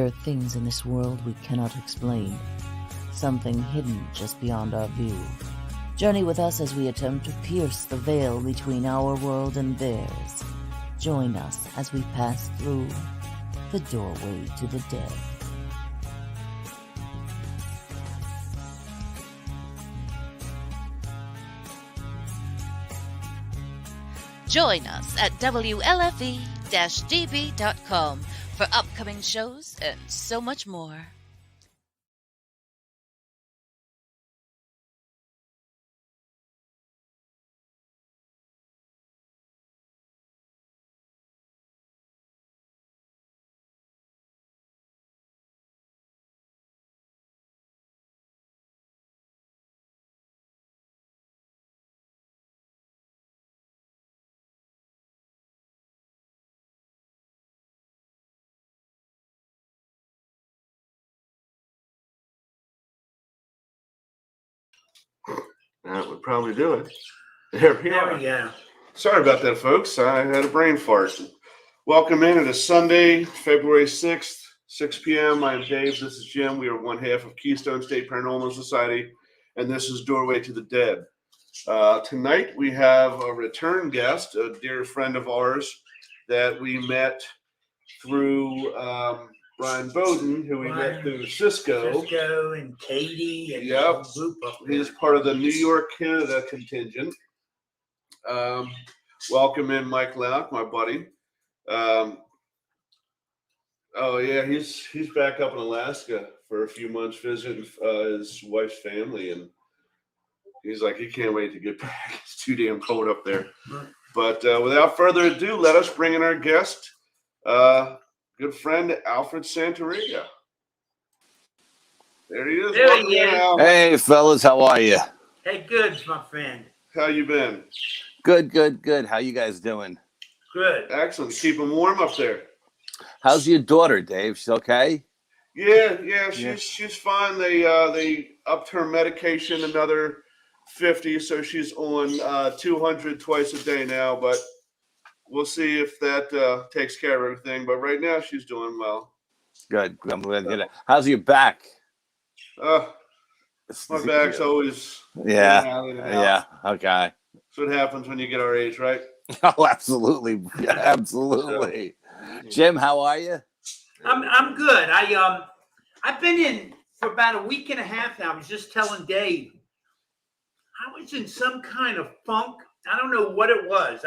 There are things in this world we cannot explain. Something hidden just beyond our view. Journey with us as we attempt to pierce the veil between our world and theirs. Join us as we pass through the doorway to the dead. Join us at WLFE-DB.com for upcoming shows and so much more. That would probably do it. There we are. Yeah. Sorry about that, folks. I had a brain fart. Welcome in. It is Sunday, February 6th, 6 p.m. I'm Dave. This is Jim. We are one half of Keystone State Paranormal Society, and this is Doorway to the Dead. Tonight we have a return guest, a dear friend of ours that we met through Brian Bowden, who we met through Cisco and Katie and yep. the whole group up there. He's part of the New York, Canada contingent. Welcome in Mike Lauck, my buddy. He's back up in Alaska for a few months visiting his wife's family, and he's like, he can't wait to get back. It's too damn cold up there. Right. But without further ado, let us bring in our guest, good friend Alfred Santariga. There he is. There he is. Hey, fellas, how are you? Hey, good, my friend. How you been? Good. How you guys doing? Good. Excellent. Keep them warm up there. How's your daughter, Dave? She's okay? Yeah. She's fine. They upped her medication another 50, so she's on 200 twice a day now. But we'll see if that takes care of everything. But right now, she's doing well. Good. I'm glad to hear that. How's your back? My back's always Yeah. Okay. That's what happens when you get our age, right? Oh, absolutely. Yeah, absolutely. Jim, how are you? I'm good. I've been in for about a week and a half now. I was just telling Dave, I was in some kind of funk. I don't know what it was.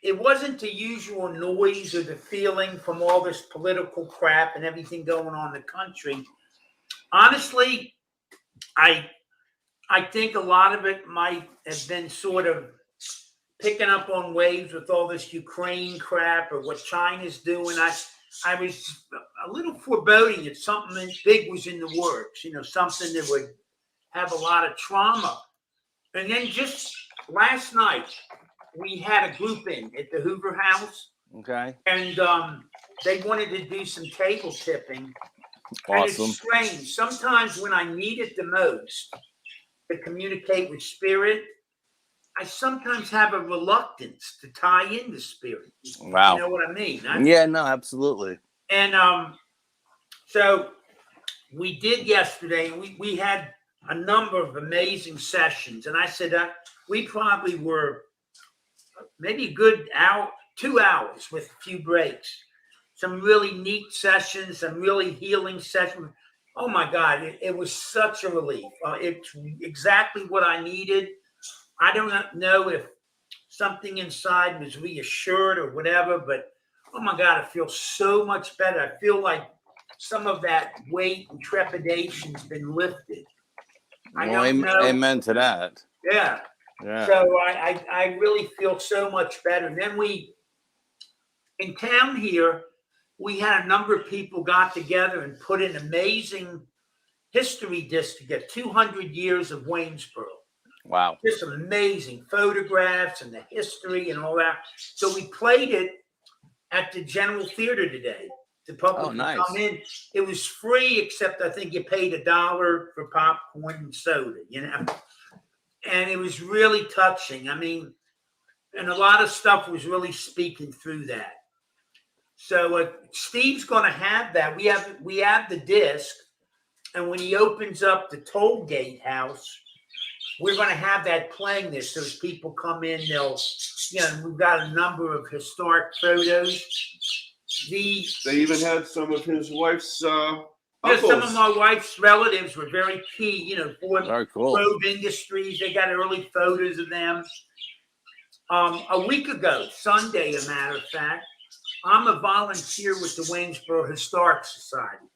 It wasn't the usual noise or the feeling from all this political crap and everything going on in the country. Honestly, I think a lot of it might have been sort of picking up on waves with all this Ukraine crap or what China's doing. I was a little foreboding that something big was in the works, something that would have a lot of trauma. And then just last night, we had a group in at the Hoover House. Okay. And they wanted to do some table tipping. Awesome. And it's strange. Sometimes when I need it the most to communicate with spirit, I sometimes have a reluctance to tie into spirit. Wow. You know what I mean? Yeah, no, absolutely. And so we did yesterday, and we had a number of amazing sessions. And I said we probably were maybe a good hour, 2 hours with a few breaks. Some really neat sessions, some really healing sessions. Oh my God, it was such a relief. It's exactly what I needed. I don't know if something inside was reassured or whatever, but oh my God, I feel so much better. I feel like some of that weight and trepidation's been lifted. Amen to that. Yeah. So I really feel so much better. And then in town here, we had a number of people got together and put an amazing history disc together, 200 years of Waynesboro. Wow. Just some amazing photographs and the history and all that. So we played it at the General Theater today. The public could come in. It was free, except I think you paid $1 for popcorn and soda, And it was really touching. I mean, and a lot of stuff was really speaking through that. So Steve's going to have that. We have the disc, and when he opens up the toll gate house, we're going to have that playing there. So as people come in, we've got a number of historic photos. They even had some of his wife's uncles. Some of my wife's relatives were very key, Very cool. Grove Industries. They got early photos of them. A week ago, Sunday, a matter of fact, I'm a volunteer with the Waynesboro Historic Society.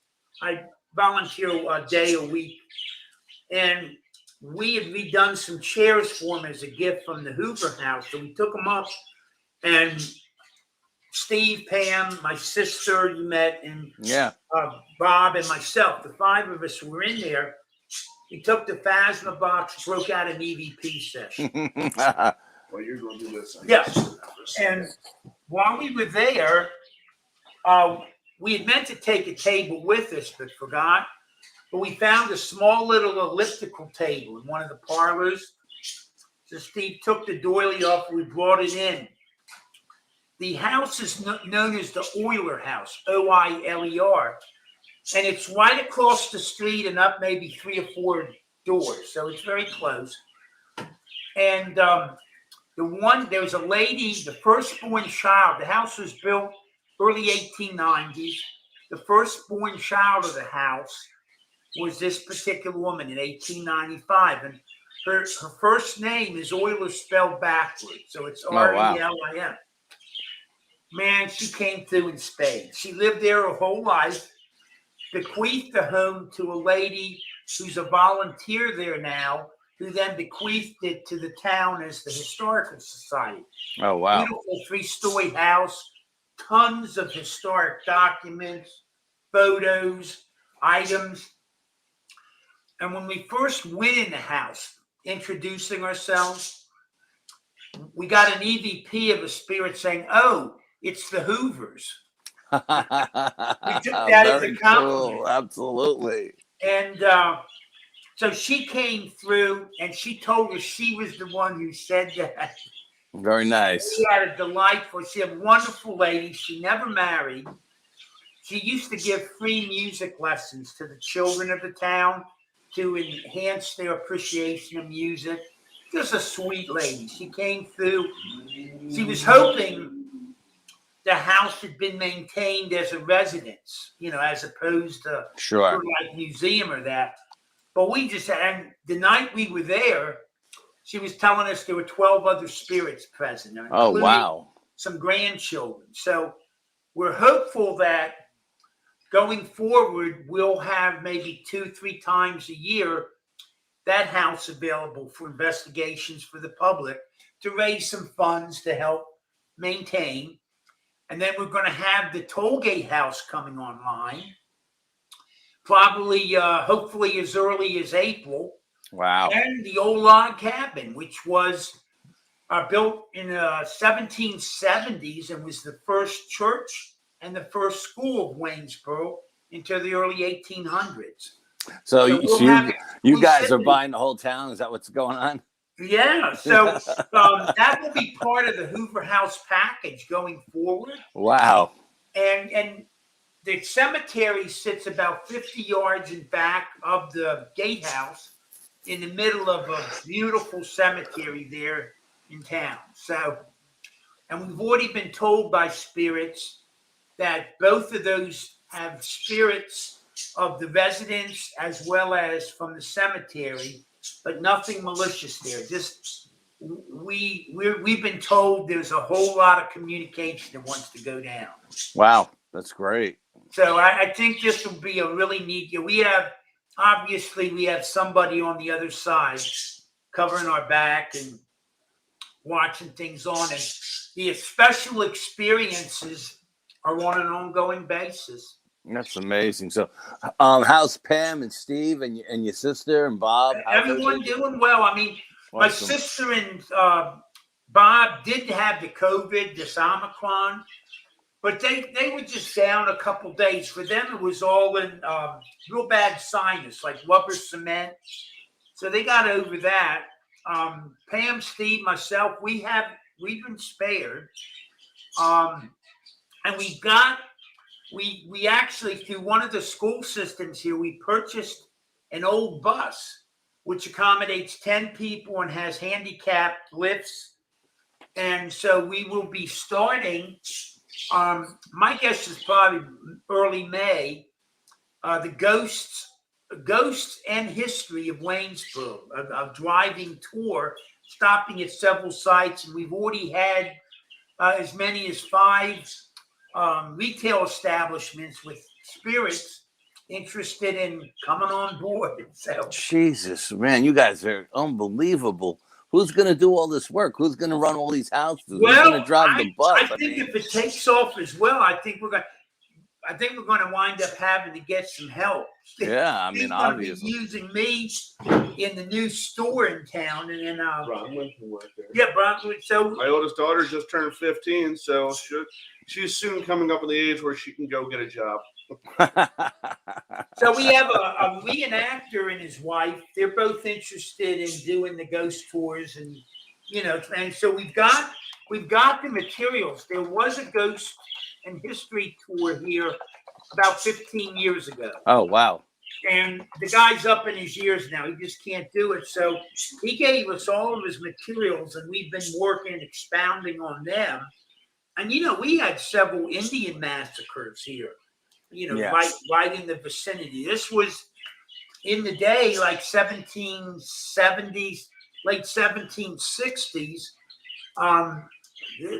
I volunteer a day a week. And we had redone some chairs for him as a gift from the Hoover House. So we took them up, and Steve, Pam, my sister, you met, and Bob and myself, the five of us were in there. We took the Phasma box, broke out an EVP session. Well, you're going to do this. Yes. And while we were there, we had meant to take a table with us, but forgot. But we found a small little elliptical table in one of the parlors. So Steve took the doily off. We brought it in. The house is known as the Euler House, Oiler. And it's right across the street and up maybe 3 or 4 doors. So it's very close. And there was a lady, the firstborn child. The house was built early 1890s. The firstborn child of the house was this particular woman in 1895. And her first name is Euler spelled backwards. So it's Relim. Man, she came through in spades. She lived there her whole life, bequeathed the home to a lady who's a volunteer there now, who then bequeathed it to the town as the Historical Society. Oh, wow. Beautiful 3-story house, tons of historic documents, photos, items. And when we first went in the house, introducing ourselves, we got an EVP of a spirit saying, "Oh, it's the Hoovers." We took that as a compliment. Cool. Absolutely. And so she came through, and she told us she was the one who said that. Very nice. She had a delightful, she's a wonderful lady. She never married. She used to give free music lessons to the children of the town to enhance their appreciation of music. Just a sweet lady. She came through. She was hoping the house had been maintained as a residence, as opposed to sure, like museum or that. But we just had, and the night we were there, she was telling us there were 12 other spirits present. Oh, wow. Some grandchildren. So we're hopeful that going forward, we'll have maybe 2-3 times a year that house available for investigations for the public to raise some funds to help maintain. And then we're going to have the Tollgate House coming online, probably, hopefully as early as April. Wow. And the old log cabin, which was built in the 1770s and was the first church and the first school of Waynesboro into the early 1800s. So you guys are buying the whole town? Is that what's going on? Yeah. So that will be part of the Hoover House package going forward. Wow. And the cemetery sits about 50 yards in back of the gatehouse in the middle of a beautiful cemetery there in town. So, and we've already been told by spirits that both of those have spirits of the residents as well as from the cemetery, but nothing malicious there. Just we've been told there's a whole lot of communication that wants to go down. Wow, that's great. So I think this will be a really neat year. We have somebody on the other side covering our back and watching things on, and the special experiences are on an ongoing basis. That's amazing. So, how's Pam and Steve and your sister and Bob? Everyone doing well. I mean, awesome. My sister and Bob did have the COVID, this Omicron, but they were just down a couple days. For them, it was all in real bad sinus, like rubber cement. So they got over that. Pam, Steve, myself, we've been spared. And we actually, through one of the school systems here, we purchased an old bus, which accommodates 10 people and has handicapped lifts. And so we will be starting, my guess is probably early May, the Ghosts and History of Waynesboro, a driving tour, stopping at several sites. And we've already had as many as 5 retail establishments with spirits interested in coming on board. So, Jesus, man, you guys are unbelievable. Who's going to do all this work? Who's going to run all these houses? Who's going to drive the bus? I think if it takes off as well, I think we're going to wind up having to get some help. Yeah, I mean, obviously. Using me in the new store in town, and then Bronwyn can work there. yeah, Bronwyn. So My oldest daughter just turned 15, so she's soon coming up in the age where she can go get a job. So we have a reenactor and his wife. They're both interested in doing the ghost tours, and and so we've got the materials. There was a ghost and history tour here about 15 years ago. Oh, wow. And the guy's up in his years now. He just can't do it. So he gave us all of his materials, and we've been working and expounding on them. And, we had several Indian massacres here, Yes. right in the vicinity. This was in the day, like 1770s, late 1760s.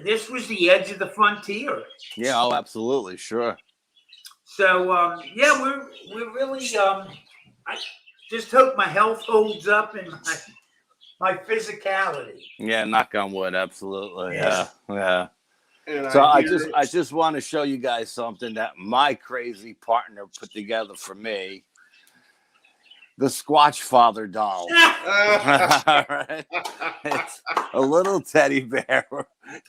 This was the edge of the frontier. Yeah, oh, absolutely. Sure. So, we're really, I just hope my health holds up and my physicality. Yeah, knock on wood. Absolutely. Yeah. Yeah. And So I just want to show you guys something that my crazy partner put together for me. The Squatch Father doll. All right. It's a little teddy bear.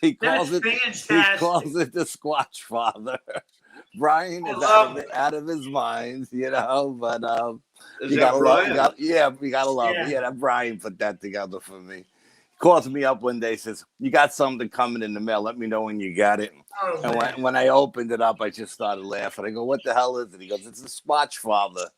He calls it the Squatch Father. Brian is out of his mind, but Is you that gotta Brian? love, you gotta love it. Yeah, that Brian put that together for me. Calls me up one day, says, "You got something coming in the mail. Let me know when you got it." Oh, And when I opened it up, I just started laughing. I go, "What the hell is it?" He goes, "It's the Squatch Father."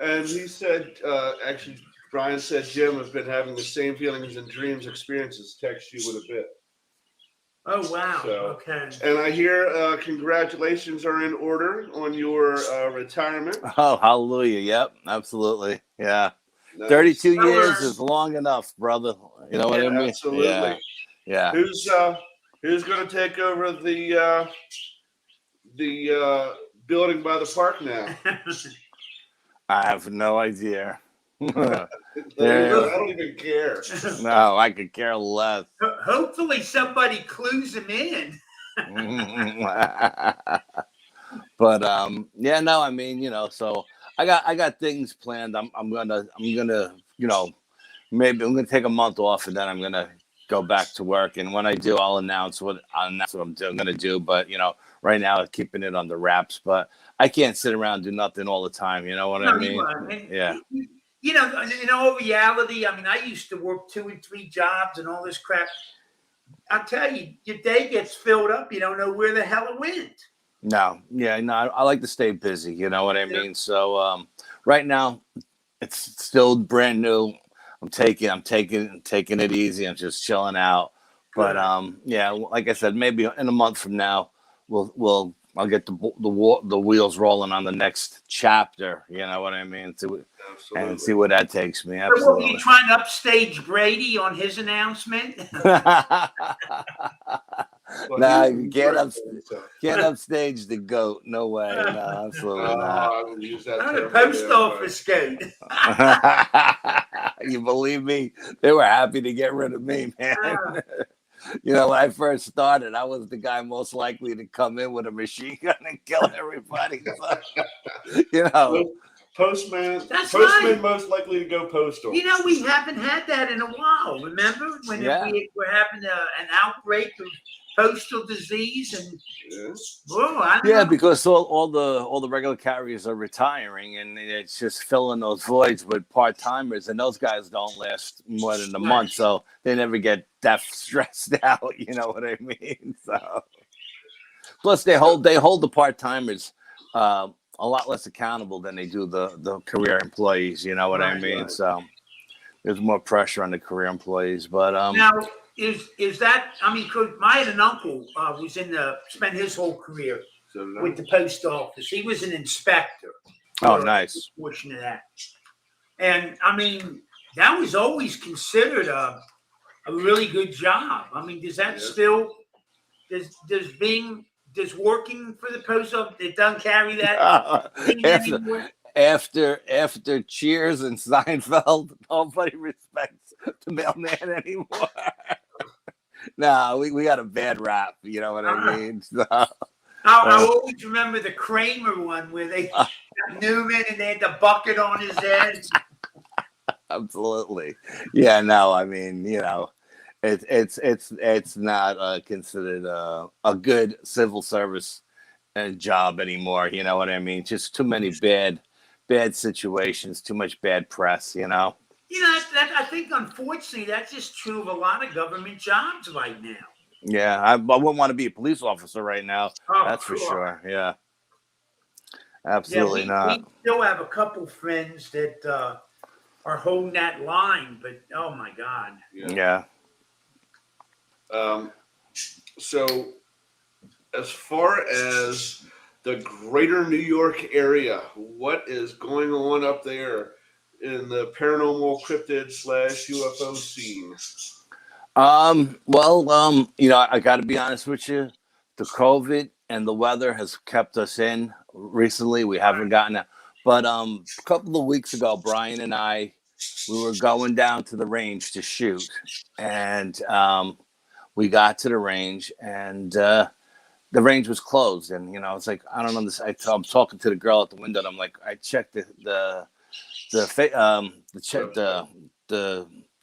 And he said, actually, Brian said Jim has been having the same feelings and dreams experiences. Text you with a bit. Oh, wow. So, Okay. And I hear congratulations are in order on your retirement. Oh, hallelujah. Yep, absolutely. Yeah. Nice. 32 years is long enough, brother. You know what I mean? Absolutely. Yeah. Who's going to take over the building by the park now? I have no idea. I don't even care. No, I could care less. Hopefully somebody clues him in. But I mean, so I got things planned. I'm gonna maybe I'm gonna take a month off, and then I'm gonna go back to work. And when I do, I'll announce what I'm gonna do. But right now I'm keeping it under wraps. But I can't sit around and do nothing all the time. You know what I mean? Yeah. In all reality, I mean, I used to work 2 and 3 jobs and all this crap. I'll tell you, your day gets filled up. You don't know where the hell it went. No, I like to stay busy. You know what I mean? So right now, it's still brand new. I'm taking it easy. I'm just chilling out. But like I said, maybe in a month from now, I'll get the wheels rolling on the next chapter. You know what I mean? And see where that takes me. Absolutely. So, were you trying to upstage Brady on his announcement? Nah, you can't upstage the goat. No way. No, absolutely not. I'm a post office goat. You believe me? They were happy to get rid of me, man. When I first started, I was the guy most likely to come in with a machine gun and kill everybody. Postman right. most likely to go postal. We haven't had that in a while. Remember when we were having an outbreak of postal disease and Yeah. whoa, I don't Yeah, know. because all the regular carriers are retiring, and it's just filling those voids with part timers, and those guys don't last more than a month, so they never get that stressed out. You know what I mean? So plus they hold the part timers a lot less accountable than they do the career employees. You know what I Right, mean? right. So there's more pressure on the career employees, but Now, is that? I mean, 'cause I had an uncle was spent his whole career So no. with the post office. He was an inspector. oh, for nice. a portion of that, and I mean that was always considered a really good job. I mean, does that Yeah. still does working for the post office it doesn't carry that thing after, anymore? after Cheers and Seinfeld, nobody respects the mailman anymore. No, we got a bad rap. You know what I mean? So, I always remember the Kramer one where they got Newman and they had the bucket on his head. absolutely. Yeah. No, I mean, you know, it's not considered a good civil service job anymore. You know what I mean? Just too many bad situations, too much bad press. You know. You know, I think unfortunately that's just true of a lot of government jobs right now. Yeah, I wouldn't want to be a police officer right now. Oh, That's for sure. Yeah, Yeah, absolutely we not. still have a couple friends that are holding that line, but oh my God. Yeah. So, as far as the greater New York area, what is going on up there in the paranormal cryptid / UFO scene? Well, you know, I got to be honest with you. The COVID and the weather has kept us in recently. We haven't gotten out. But a couple of weeks ago, Brian and I, we were going down to the range to shoot, and we got to the range, and the range was closed. And you know, it's like I don't know this. I'm talking to the girl at the window. And I'm like, I checked the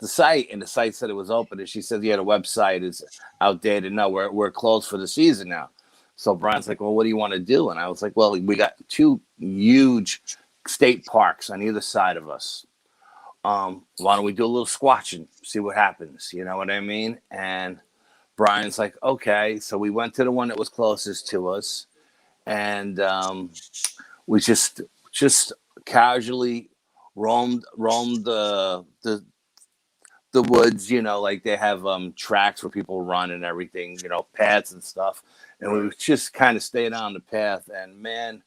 site, and the site said it was open, and she said, yeah, the website is outdated. No, we're closed for the season now. So Brian's like, well, what do you want to do? And I was like, well, we got two huge state parks on either side of us. Why don't we do a little squatching, see what happens? You know what I mean? And Brian's like, okay. So we went to the one that was closest to us, and we just casually roamed the woods, you know, like they have tracks where people run and everything, you know, paths and stuff. And we just kind of stayed on the path. And man,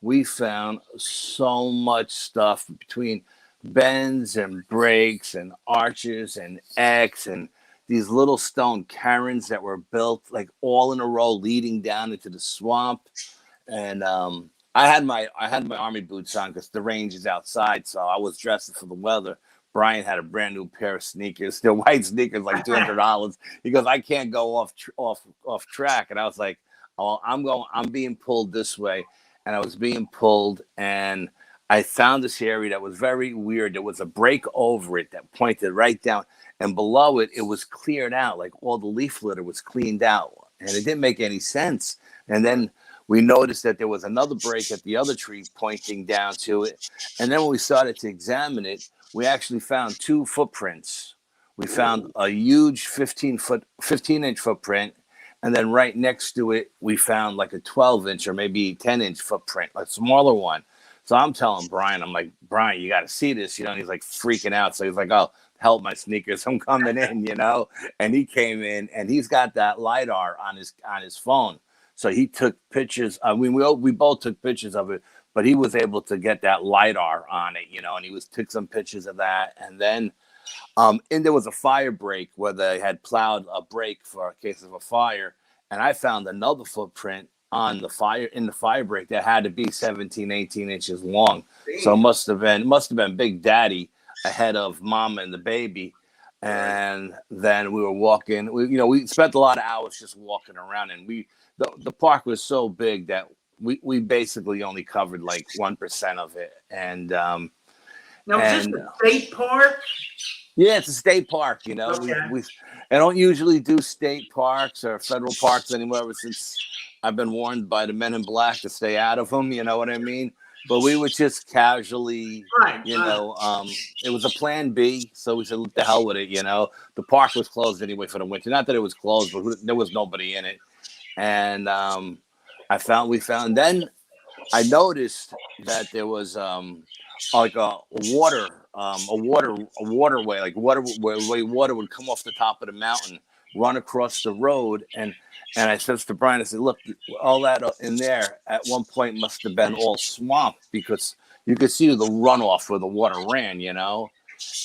we found so much stuff between bends and breaks and arches and X and these little stone cairns that were built like all in a row leading down into the swamp. And I had my army boots on because the range is outside, so I was dressed for the weather. Brian had a brand new pair of sneakers, still white sneakers, like $200. He goes, I can't go off track, and I was like, oh, I'm being pulled this way, and I was being pulled, and I found this area that was very weird. There was a break over it that pointed right down, and below it, it was cleared out, like all the leaf litter was cleaned out, and it didn't make any sense. And then we noticed that there was another break at the other tree pointing down to it. And then when we started to examine it, we actually found two footprints. We found a huge 15-inch footprint. And then right next to it, we found like a 12-inch or maybe 10-inch footprint, a smaller one. So I'm telling Brian, I'm like, Brian, you got to see this, you know, and he's like freaking out. So he's like, oh, help my sneakers, I'm coming in, you know. And he came in, and he's got that LiDAR on his phone. So he took pictures. I mean, we both took pictures of it, but he was able to get that LiDAR on it, you know, and he took some pictures of that. And then and there was a fire break where they had plowed a break for a case of a fire. And I found another footprint on the fire break that had to be 17, 18 inches long. So it must have been Big Daddy ahead of Mama and the baby. And then we were walking. We spent a lot of hours just walking around, and the park was so big that we basically only covered like 1% of it. And now, is this a state park? Yeah, it's a state park. You know, Okay. I don't usually do state parks or federal parks anymore ever since I've been warned by the men in black to stay out of them. You know what I mean? But we would just casually, Right. you know, it was a plan B, so we said, "What the hell with it?" You know, the park was closed anyway for the winter. Not that it was closed, but there was nobody in it. And we found. Then I noticed that there was like a waterway, like where water would come off the top of the mountain, run across the road, and I said to Brian, I said, look, all that in there at one point must have been all swamp because you could see the runoff where the water ran, you know.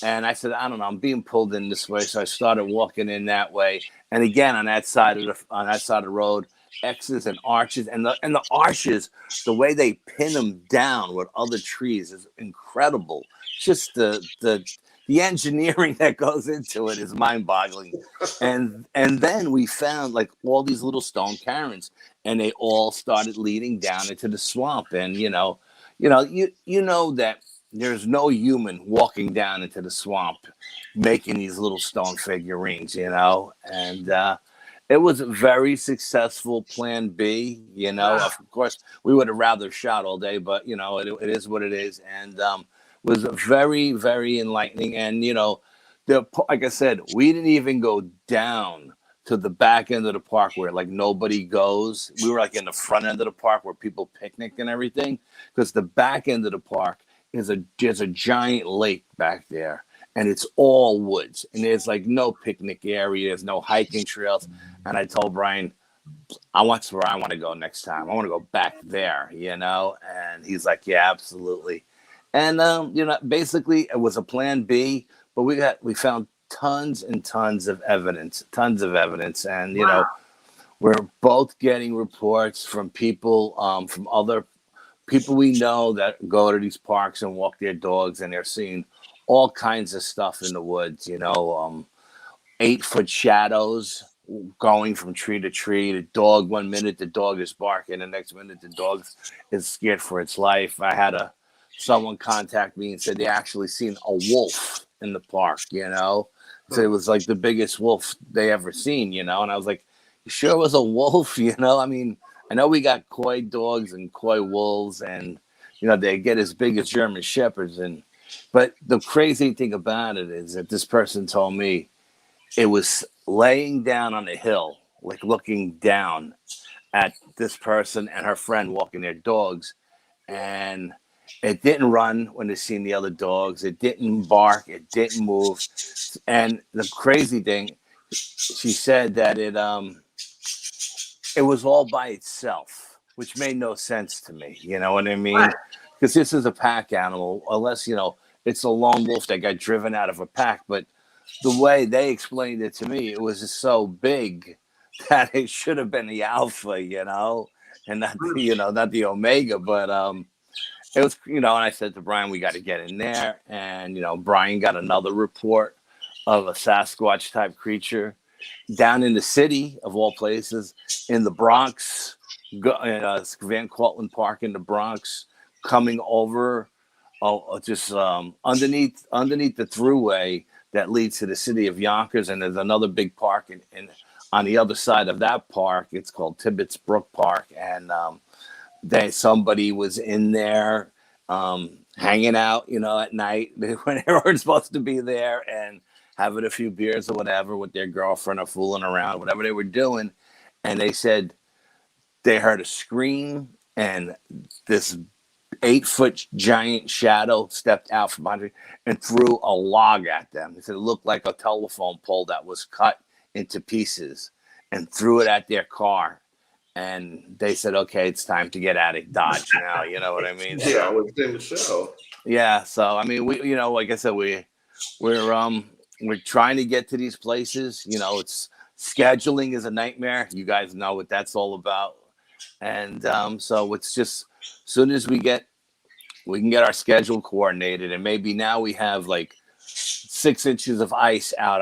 And I said, I don't know, I'm being pulled in this way, so I started walking in that way. And again, on that side of the road, X's and arches, and the arches, the way they pin them down with other trees is incredible. Just the engineering that goes into it is mind-boggling. And then we found like all these little stone cairns, and they all started leading down into the swamp. And you know that there's no human walking down into the swamp making these little stone figurines, you know. And it was a very successful plan B, you know. Wow. Of course, we would have rather shot all day, but you know, it is what it is. And was very, very enlightening. And you know, like I said, we didn't even go down to the back end of the park where like nobody goes. We were like in the front end of the park where people picnic and everything, because the back end of the park there's a giant lake back there, and it's all woods, and there's like no picnic area, there's no hiking trails. And I told Brian, that's where I want to go next time. I want to go back there, you know. And he's like, yeah, absolutely. And you know, basically it was a plan B, but we found tons and tons of evidence, and you know, we're both getting reports from people, from other people we know that go to these parks and walk their dogs, and they're seeing all kinds of stuff in the woods, you know, 8-foot shadows going from tree to tree. The dog, 1 minute the dog is barking, the next minute the dog is scared for its life. I had someone contact me and said they actually seen a wolf in the park, you know. So it was like the biggest wolf they ever seen, you know. And I was like, you sure it was a wolf? You know, I mean, I know we got coy dogs and coy wolves, and you know they get as big as German shepherds. But the crazy thing about it is that this person told me it was laying down on a hill, like looking down at this person and her friend walking their dogs, and it didn't run when they seen the other dogs. It didn't bark. It didn't move. And the crazy thing, she said that it was all by itself, which made no sense to me. You know what I mean? Because this is a pack animal, unless, you know, it's a lone wolf that got driven out of a pack. But the way they explained it to me, it was just so big that it should have been the alpha, you know, and not the, you know, not the omega. But it was, you know, and I said to Brian, we got to get in there. And, you know, Brian got another report of a Sasquatch type creature down in the city, of all places, in the Bronx, Van Cortlandt Park in the Bronx, coming over, just underneath the thruway that leads to the city of Yonkers. And there's another big park in on the other side of that park. It's called Tibbetts Brook Park. And somebody was in there hanging out, you know, at night when they weren't supposed to be there, and having a few beers or whatever with their girlfriend, or fooling around, whatever they were doing. And they said they heard a scream, and this 8-foot giant shadow stepped out from under and threw a log at them. They said it looked like a telephone pole that was cut into pieces, and threw it at their car. And they said, okay, it's time to get out of Dodge now. You know what I mean? Yeah, I would think so. Yeah. So, I mean, we, you know, like I said, we're trying to get to these places. You know, it's scheduling is a nightmare. You guys know what that's all about. And so it's just, as soon as we can get our schedule coordinated, and maybe now we have like 6 inches of ice out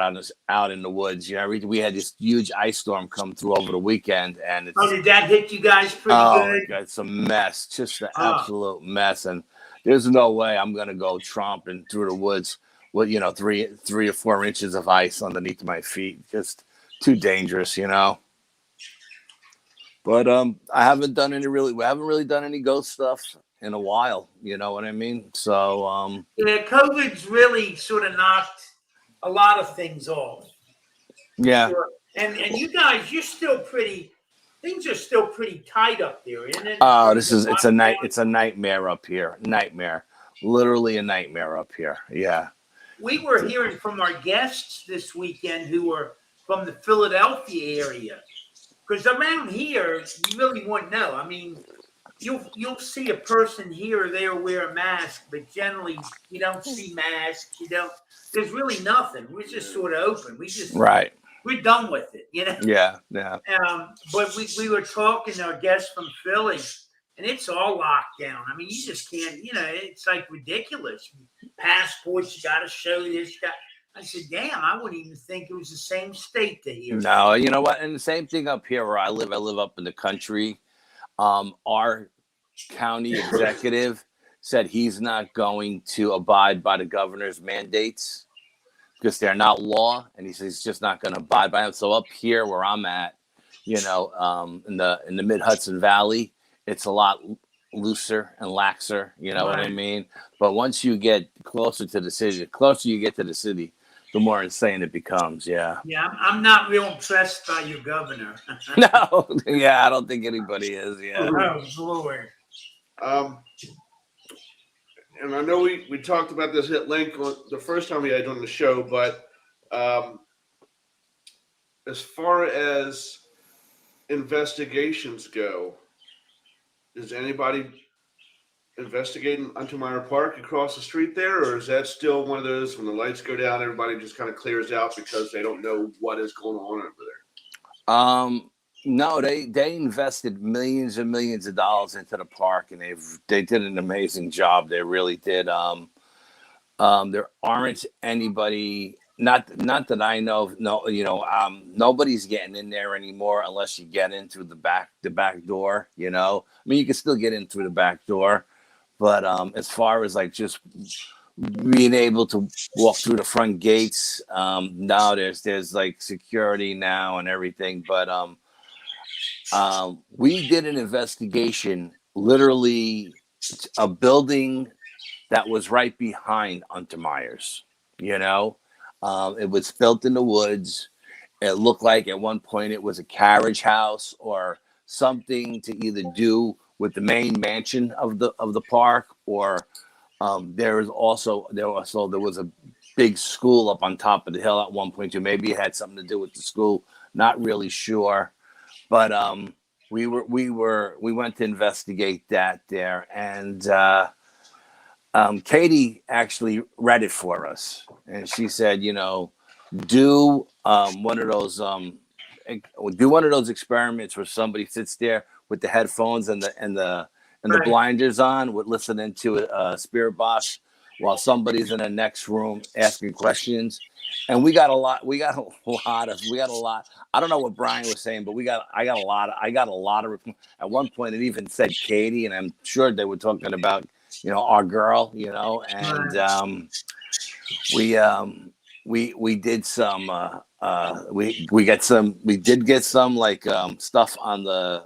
in the woods. You know, we had this huge ice storm come through over the weekend, and did that hit you guys pretty good? God, it's a mess, just an absolute mess. And there's no way I'm gonna go tromping through the woods with 3 or 4 inches of ice underneath my feet. Just too dangerous, But we haven't really done any ghost stuff in a while. You know what I mean? So Yeah, COVID's really sort of knocked a lot of things off. yeah. Sure. And you guys, things are still pretty tight up there, isn't it? Oh, it's a nightmare up here. Nightmare. Literally a nightmare up here. Yeah. We were hearing from our guests this weekend who were from the Philadelphia area. Because around here, you really wouldn't know. I mean, you'll see a person here or there wear a mask, but generally you don't see masks. There's really nothing. We're just sort of open. Right. We're done with it, Yeah. But we were talking to our guests from Philly, and it's all locked down. I mean, you just can't, it's like ridiculous. Passports, you got to show this. I said, damn, I wouldn't even think it was the same state to here. No, you know what? And the same thing up here where I live up in the country. Our county executive said he's not going to abide by the governor's mandates because they're not law, and he says he's just not going to abide by them. So up here where I'm at, in the Mid Hudson Valley, it's a lot looser and laxer. You know what I mean? But once you get closer to the city, the more insane it becomes. Yeah. Yeah, I'm not real impressed by your governor. No. Yeah, I don't think anybody is. Yeah. Oh, Lord. And I know we talked about this hit link on the first time we had on the show, but as far as investigations go, is anybody investigating Untermeyer Park across the street there, or is that still one of those when the lights go down, everybody just kind of clears out because they don't know what is going on over there? No, they invested millions and millions of dollars into the park, and they did an amazing job. They really did. There aren't anybody, not that I know of, nobody's getting in there anymore unless you get in through the back door. I mean, you can still get in through the back door, but as far as like just being able to walk through the front gates, now there's like security now and everything, but we did an investigation, literally a building that was right behind Untermeyer's. It was built in the woods. It looked like at one point it was a carriage house or something to either do with the main mansion of the park, or there was a big school up on top of the hill at one point too. Maybe it had something to do with the school. Not really sure. But we went to investigate that there, and Katie actually read it for us, and she said, do one of those experiments where somebody sits there with the headphones and the blinders on, with listening to a spirit box while somebody's in the next room asking questions. And we got a lot. I don't know what Brian was saying, but I got a lot of. At one point, it even said Katie, and I'm sure they were talking about, our girl, and we did some. We did get some like stuff on the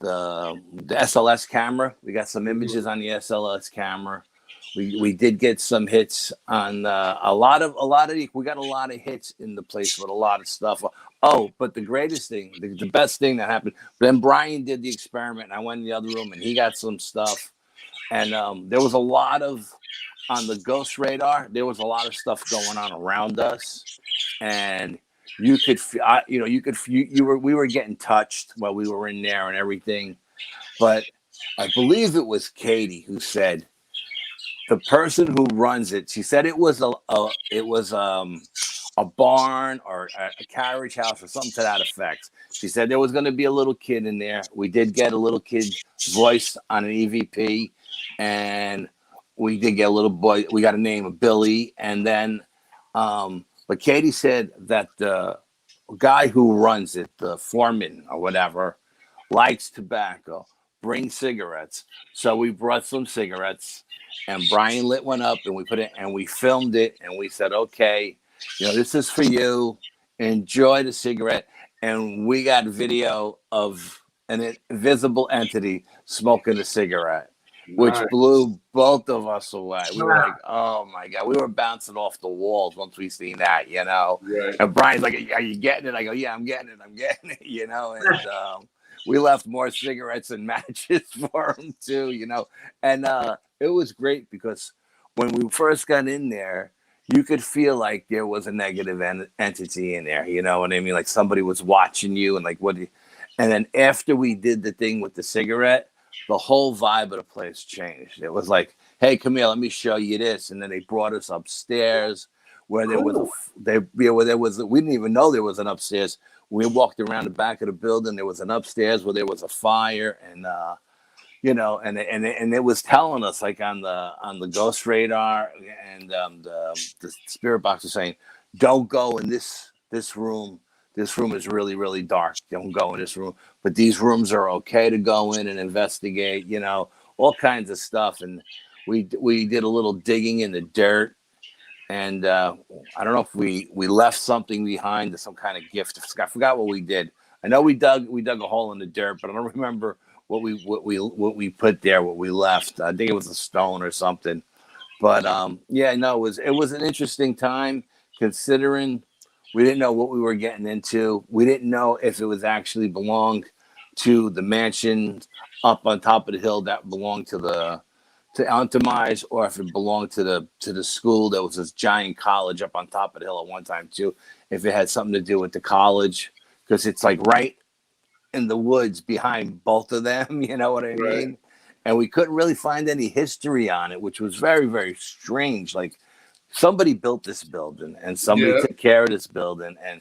SLS camera. We got some images on the SLS camera. We did get some hits on we got a lot of hits in the place with a lot of stuff. Oh, but the greatest thing, the best thing that happened, then Brian did the experiment, and I went in the other room and he got some stuff. And there was a lot of, on the ghost radar, there was a lot of stuff going on around us. And we were getting touched while we were in there and everything. But I believe it was Katie who said, the person who runs it, she said it was a barn or a carriage house or something to that effect. She said there was going to be a little kid in there. We did get a little kid's voice on an EVP, and we did get a little boy. We got a name of Billy, and then, but Katie said that the guy who runs it, the foreman or whatever, likes tobacco. bring cigarettes. So we brought some cigarettes, and Brian lit one up, and we put it, and we filmed it, and we said, okay, this is for you. Enjoy the cigarette. And we got video of an invisible entity smoking a cigarette, which Nice. blew both of us away. We were Wow. like, oh my God. We were bouncing off the walls once we seen that, Right. And Brian's like, are you getting it? I go, yeah, I'm getting it, and we left more cigarettes and matches for him too, and it was great because when we first got in there, you could feel like there was a negative entity in there. You know what I mean? Like somebody was watching you and like, and then after we did the thing with the cigarette, the whole vibe of the place changed. It was like, hey, come here, let me show you this. And then they brought us upstairs where there was we didn't even know there was an upstairs. We walked around the back of the building. There was an upstairs where there was a fire, and and it was telling us like on the ghost radar and the spirit box was saying, don't go in this room. This room is really, really dark. Don't go in this room. But these rooms are okay to go in and investigate. All kinds of stuff. And we did a little digging in the dirt. And I don't know if we left something behind, some kind of gift. I forgot what we did. I know we dug a hole in the dirt, but I don't remember what we put there, what we left. I think it was a stone or something. But it was an interesting time considering we didn't know what we were getting into. We didn't know if it was actually belonged to the mansion up on top of the hill that belonged to Enterprise, or if it belonged to the school. There was this giant college up on top of the hill at one time too. If it had something to do with the college, because it's like right in the woods behind both of them. You know what I mean? And we couldn't really find any history on it, which was very, very strange. Like somebody built this building and somebody took care of this building, and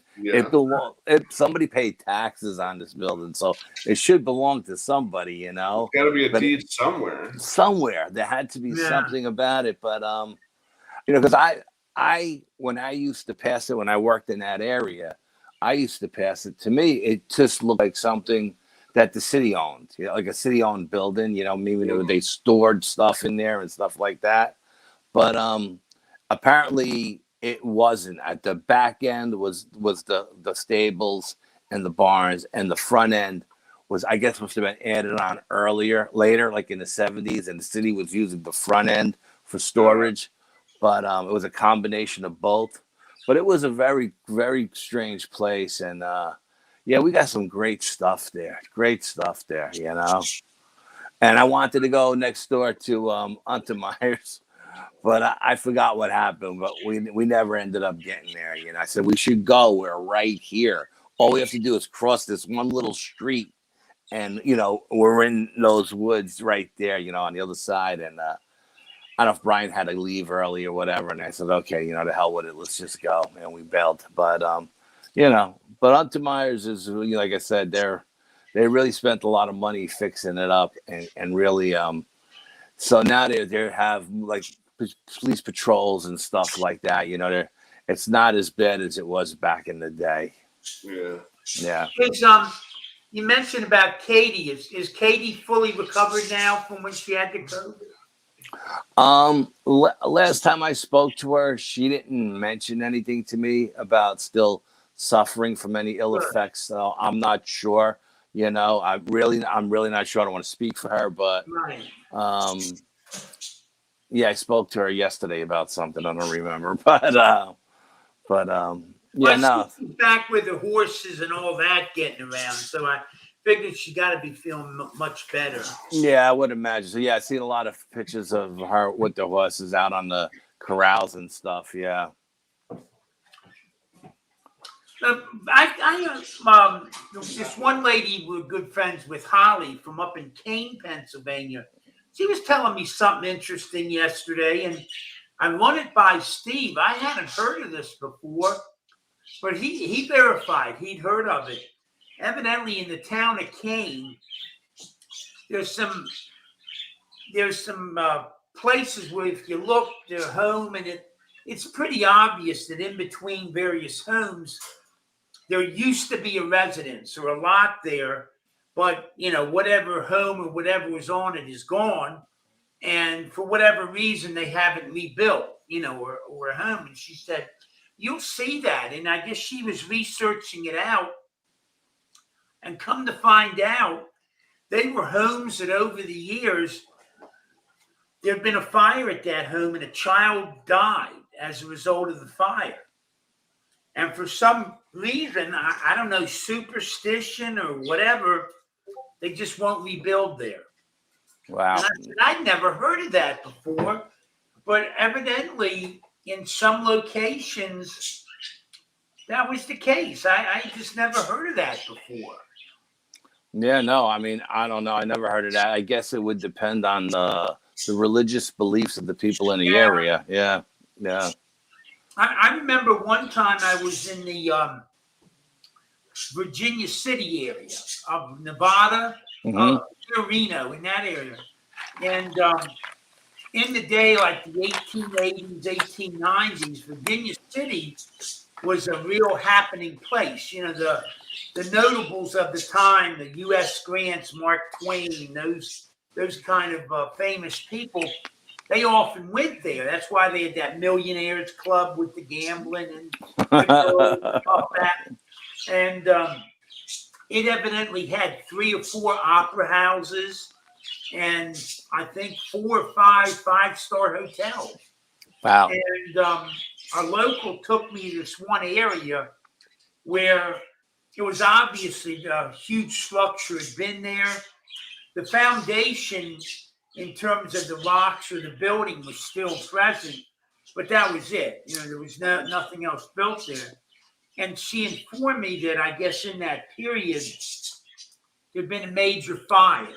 somebody paid taxes on this building, so it should belong to somebody. There's got to be a deed somewhere. Somewhere there had to be something about it, but because I when I used to pass it when I worked in that area, I used to pass it. To me, it just looked like something that the city owned, like a city-owned building. Maybe they stored stuff in there and stuff like that, but apparently it wasn't. At the back end was the stables and the barns, and the front end was, I guess, must have been added on later, like in the 70s, and the city was using the front end for storage. But it was a combination of both. But it was a very, very strange place, and we got some great stuff there. And I wanted to go next door to Untermeyer's, but I forgot what happened. But we never ended up getting there. I said we should go. We're right here. All we have to do is cross this one little street, and we're in those woods right there. On the other side. And I don't know if Brian had to leave early or whatever. And I said, okay, the hell with it. Let's just go. And we bailed. But but Untermeyer's is, like I said, they really spent a lot of money fixing it up, and really so now they have like police patrols and stuff like that. It's not as bad as it was back in the day. Yeah. You mentioned about Katie. Is Katie fully recovered now from when she had the COVID? Last time I spoke to her, she didn't mention anything to me about still suffering from any ill effects. So I'm not sure. I'm really not sure. I don't want to speak for her, but I spoke to her yesterday about something. I don't remember, she's back with the horses and all that getting around. So I figured she got to be feeling much better. Yeah, I would imagine. So I've seen a lot of pictures of her with the horses out on the corrals and stuff. Yeah. This one lady we're good friends with, Holly, from up in Kane, Pennsylvania. She was telling me something interesting yesterday, and I run it by Steve. I hadn't heard of this before, but he verified he'd heard of it. Evidently, in the town of Kane, there's some places where if you look, they're home, and it's pretty obvious that in between various homes, there used to be a residence or a lot there, but whatever home or whatever was on it is gone, and for whatever reason they haven't rebuilt, or a home. And she said, "You'll see that." And I guess she was researching it out, and come to find out, they were homes that over the years there had been a fire at that home, and a child died as a result of the fire. And for some reason, I don't know, superstition or whatever, they just won't rebuild there. Wow. And I said, I'd never heard of that before, but evidently in some locations that was the case. I just never heard of that before. Yeah, no, I mean, I don't know. I never heard of that. I guess it would depend on the religious beliefs of the people in the area. Yeah, yeah. I remember one time I was in the Virginia City area of Nevada, near Reno, in that area. And in the day, like the 1880s, 1890s, Virginia City was a real happening place. The notables of the time, the U.S. Grants, Mark Twain, those kind of famous people, they often went there. That's why they had that Millionaires Club with the gambling and the stuff that. And it evidently had 3 or 4 opera houses, and I think 4 or 5 5-star hotels. Wow. And our local took me to this one area where it was obviously a huge structure had been there. The foundation, in terms of the rocks or the building, was still present, but that was it. There was nothing else built there. And she informed me that I guess in that period there'd been a major fire,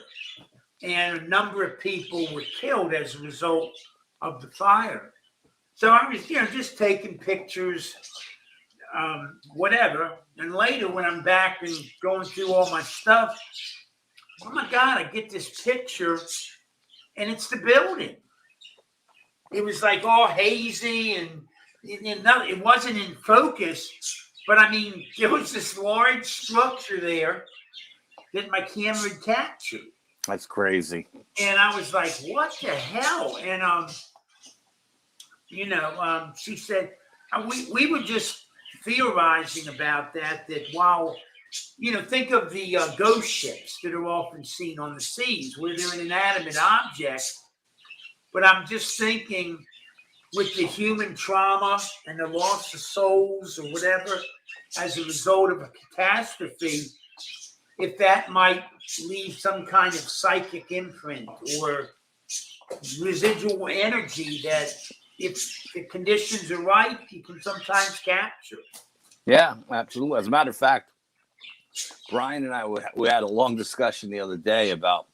and a number of people were killed as a result of the fire. So I was, just taking pictures, whatever. And later, when I'm back and going through all my stuff, oh my God, I get this picture, and it's the building. It was like all hazy, and it wasn't in focus. But I mean, there was this large structure there that my camera had captured. That's crazy. And I was like, what the hell? And, she said, we were just theorizing about that while, think of the ghost ships that are often seen on the seas where they're an inanimate object. But I'm just thinking, with the human trauma and the loss of souls or whatever as a result of a catastrophe, if that might leave some kind of psychic imprint or residual energy that, if the conditions are right, you can sometimes capture. Yeah, absolutely. As a matter of fact, Brian and I, we had a long discussion the other day about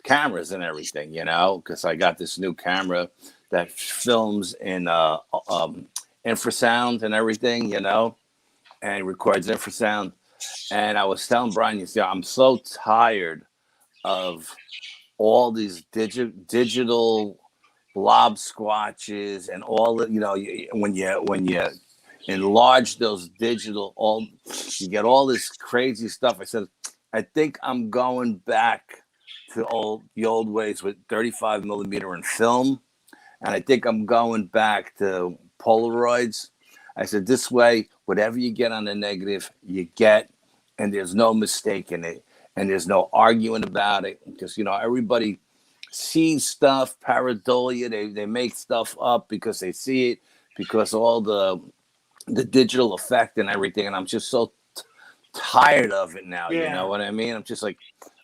cameras and everything, because I got this new camera that films in infrasound and everything, and records infrasound. And I was telling Brian, I'm so tired of all these digital blob squatches and all that. When you enlarge those digital, you get all this crazy stuff. I said, I think I'm going back to the old ways with 35 millimeter in film. And I think I'm going back to Polaroids. I said, this way, whatever you get on the negative, you get, and there's no mistake in it. And there's no arguing about it. Because, everybody sees stuff, pareidolia. They make stuff up because they see it, because all the digital effect and everything. And I'm just so tired of it now. Yeah. You know what I mean? I'm just like,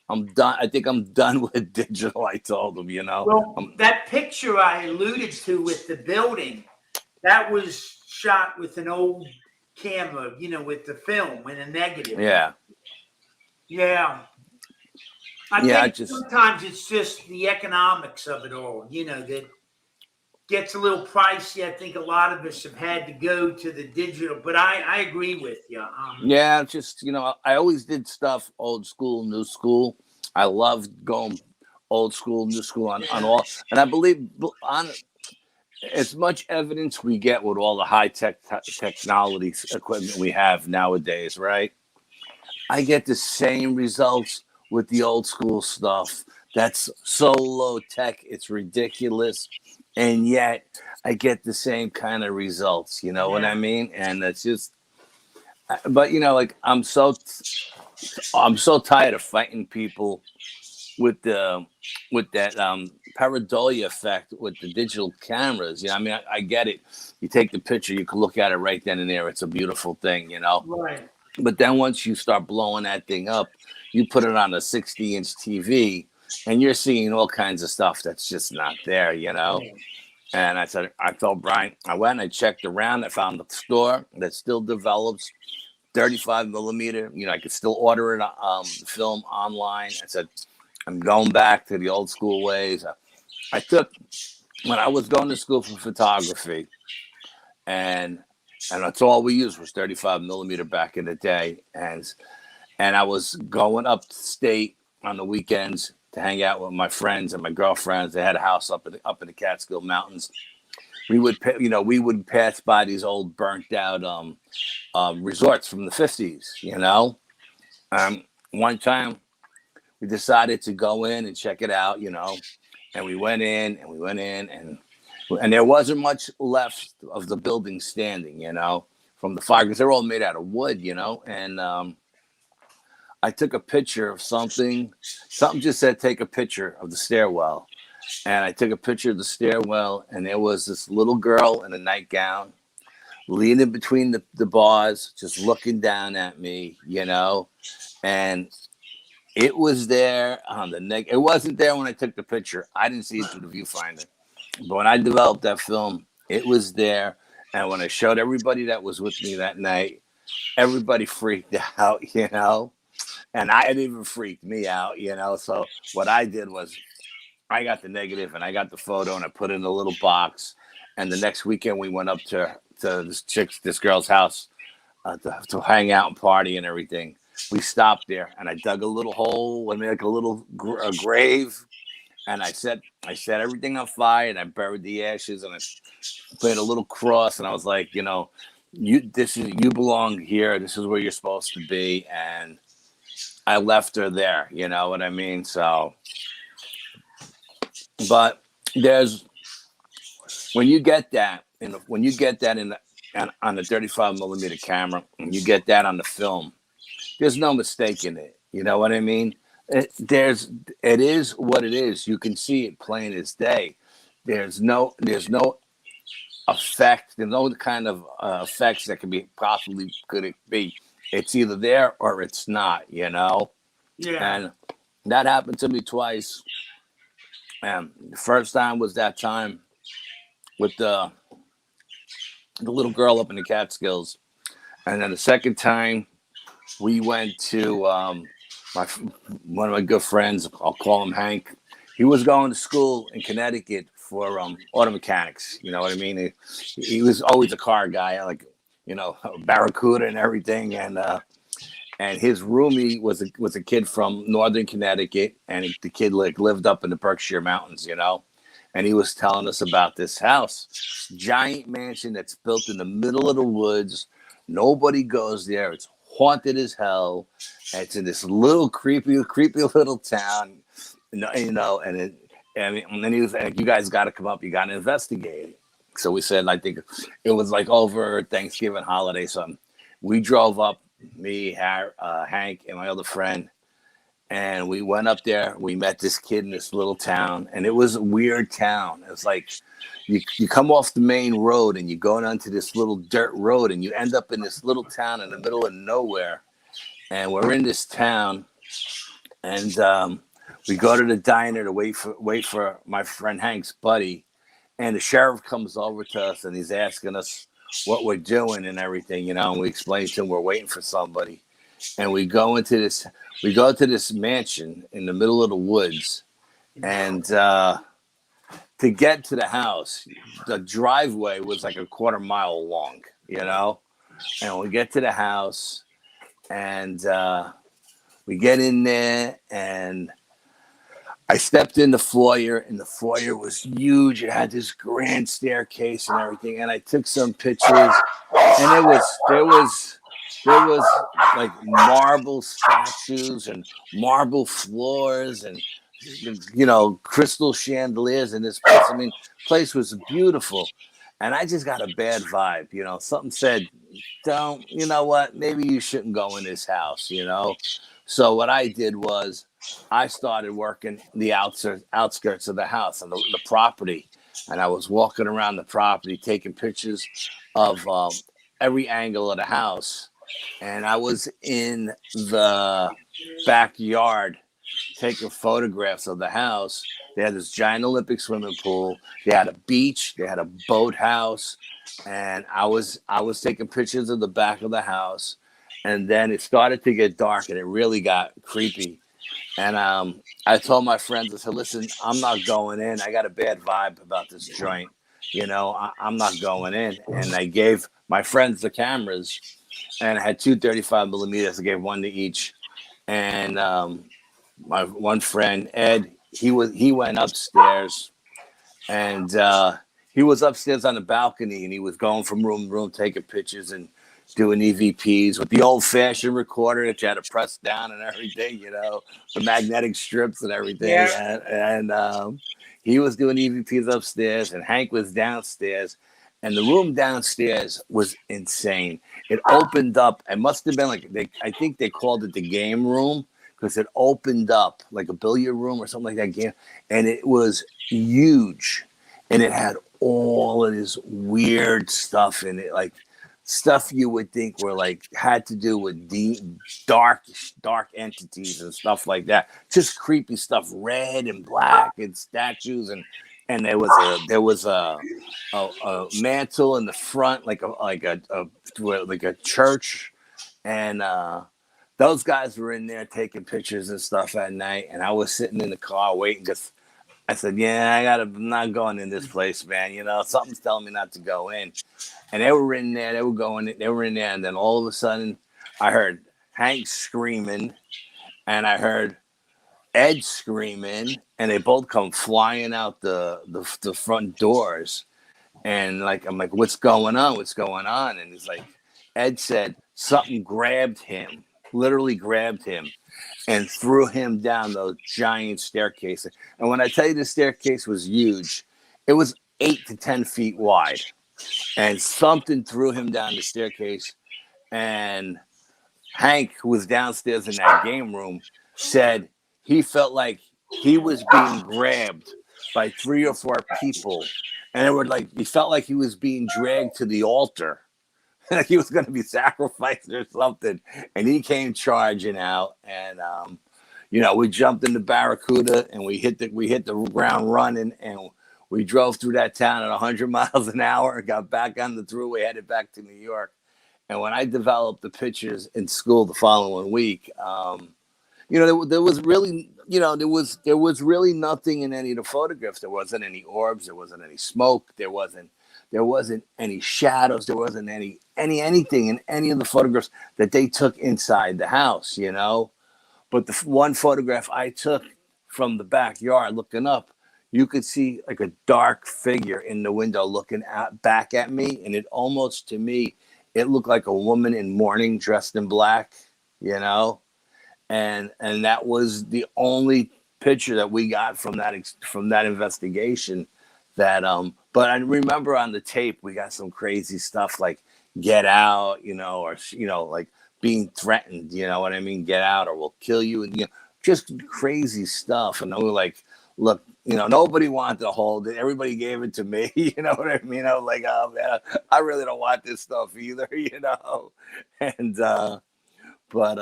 I'm done. I think I'm done with digital. I told them, Well, that picture I alluded to with the building, that was shot with an old camera, with the film and a negative. Yeah. Yeah. I think sometimes it's just the economics of it all, that gets a little pricey. I think a lot of us have had to go to the digital, but I agree with you. Yeah, just, I always did stuff old school, new school. I loved going old school, new school on all. And I believe on as much evidence we get with all the high-tech technology equipment we have nowadays, right? I get the same results with the old school stuff that's so low tech, it's ridiculous, and yet I get the same kind of results. You know what I mean? And it's just, but like I'm so tired of fighting people with that pareidolia effect with the digital cameras. I mean, I get it. You take the picture, you can look at it right then and there. It's a beautiful thing, Right. But then once you start blowing that thing up, you put it on a 60-inch TV, and you're seeing all kinds of stuff that's just not there, And I told Brian, I went and I checked around. I found a store that still develops 35 millimeter. I could still order it film online. I said, I'm going back to the old school ways. When I was going to school for photography, and that's all we used was 35 millimeter back in the day. And I was going upstate on the weekends to hang out with my friends and my girlfriends. They had a house up in the Catskill Mountains. We would pass by these old burnt out resorts from the 50s. One time we decided to go in and check it out, and we went in and there wasn't much left of the building standing, from the fire, because they're all made out of wood, and I took a picture of something just said take a picture of the stairwell, and I took a picture of the stairwell, and there was this little girl in a nightgown leaning between the bars, just looking down at me, and it was there on the neck. It wasn't there when I took the picture. I didn't see it through the viewfinder. But when I developed that film, it was there. And when I showed everybody that was with me that night, everybody freaked out, And it even freaked me out, So what I did was I got the negative and I got the photo and I put it in a little box. And the next weekend we went up to this girl's house to hang out and party and everything. We stopped there and I dug a little hole and made like a little grave, and I set everything on fire and I buried the ashes and I put a little cross, and I was like, you belong here. This is where you're supposed to be. And I left her there. You know what I mean? So, but when you get that on the 35 millimeter camera, and you get that on the film, there's no mistaking it. You know what I mean? It is what it is. You can see it plain as day. There's no effect. There's no kind of effects that could it be. It's either there or it's not. Yeah. And that happened to me twice. And the first time was that time with the little girl up in the Catskills, and then the second time we went to one of my good friends. I'll call him Hank. He was going to school in Connecticut for auto mechanics. You know what I mean? He was always a car guy, like Barracuda and everything. And his roomie was a kid from Northern Connecticut, and the kid lived up in the Berkshire Mountains. And he was telling us about this house, giant mansion that's built in the middle of the woods. Nobody goes there. It's haunted as hell. And it's in this little creepy little town, And then he was like, "You guys got to come up. You got to investigate it." So we said, I think it was like over Thanksgiving holiday, something. We drove up, me, Hank, and my other friend. And we went up there. We met this kid in this little town, and it was a weird town. It was like you come off the main road and you go down to this little dirt road, and you end up in this little town in the middle of nowhere. And we're in this town, and we go to the diner to wait for my friend Hank's buddy, and the sheriff comes over to us and he's asking us what we're doing and everything, and we explain to him we're waiting for somebody. And we go to this mansion in the middle of the woods, and to get to the house, the driveway was like a quarter mile long, And we get to the house, and we get in there, and I stepped in the foyer, and the foyer was huge. It had this grand staircase and everything, and I took some pictures, and there was like marble statues and marble floors and crystal chandeliers in this place. I mean, place was beautiful, and I just got a bad vibe. Something said, "Don't, you know what? Maybe you shouldn't go in this house." So what I did was I started working the outskirts of the house and the property, and I was walking around the property taking pictures of every angle of the house, and I was in the backyard taking photographs of the house. They had this giant Olympic swimming pool. They had a beach. They had a boathouse, and I was taking pictures of the back of the house. And then it started to get dark, and it really got creepy. And I told my friends, I said, "Listen, I'm not going in. I got a bad vibe about this joint. I'm not going in." And I gave my friends the cameras, and I had two 35 millimeters. I gave one to each. And my one friend Ed, he went upstairs, and he was upstairs on the balcony, and he was going from room to room taking pictures and doing EVPs with the old-fashioned recorder that you had to press down and everything, the magnetic strips and everything. Yeah. And he was doing EVPs upstairs, and Hank was downstairs. And the room downstairs was insane. It opened up. It must have been I think they called it the game room, because it opened up like a billiard room or something like that game. And it was huge. And it had all of this weird stuff in it, like stuff you would think were like had to do with dark entities and stuff like that. Just creepy stuff, red and black and statues, and there was a mantle in the front, like a church, and those guys were in there taking pictures and stuff at night, and I was sitting in the car waiting, because I said, "Yeah, I'm not going in this place, man. Something's telling me not to go in." And they were in there, they were in there, and then all of a sudden, I heard Hank screaming, and I heard Ed screaming, and they both come flying out the front doors. And I'm like, "What's going on? What's going on?" And it's like, Ed said something grabbed him, literally grabbed him, and threw him down those giant staircases. And when I tell you the staircase was huge, it was 8 to 10 feet wide. And something threw him down the staircase. And Hank, who was downstairs in that game room, said he felt like he was being grabbed by 3 or 4 people. And he felt like he was being dragged to the altar. Like he was going to be sacrificed or something. And he came charging out, and we jumped in the Barracuda, and we hit the ground running, and we drove through that town at 100 miles an hour, got back on the thruway, headed back to New York. And when I developed the pictures in school the following week, there was really, there was really nothing in any of the photographs. There wasn't any orbs. There wasn't any smoke. There wasn't any shadows. There wasn't anything in any of the photographs that they took inside the house, But the one photograph I took from the backyard looking up, you could see like a dark figure in the window looking back at me. And it almost, to me, it looked like a woman in mourning dressed in black, And that was the only picture that we got from that investigation. But I remember on the tape we got some crazy stuff like "get out," or like being threatened. You know what I mean? "Get out, or we'll kill you," and just crazy stuff. And we were like, "Look, nobody wanted to hold it. Everybody gave it to me." You know what I mean? I was like, "Oh man, I really don't want this stuff either," And but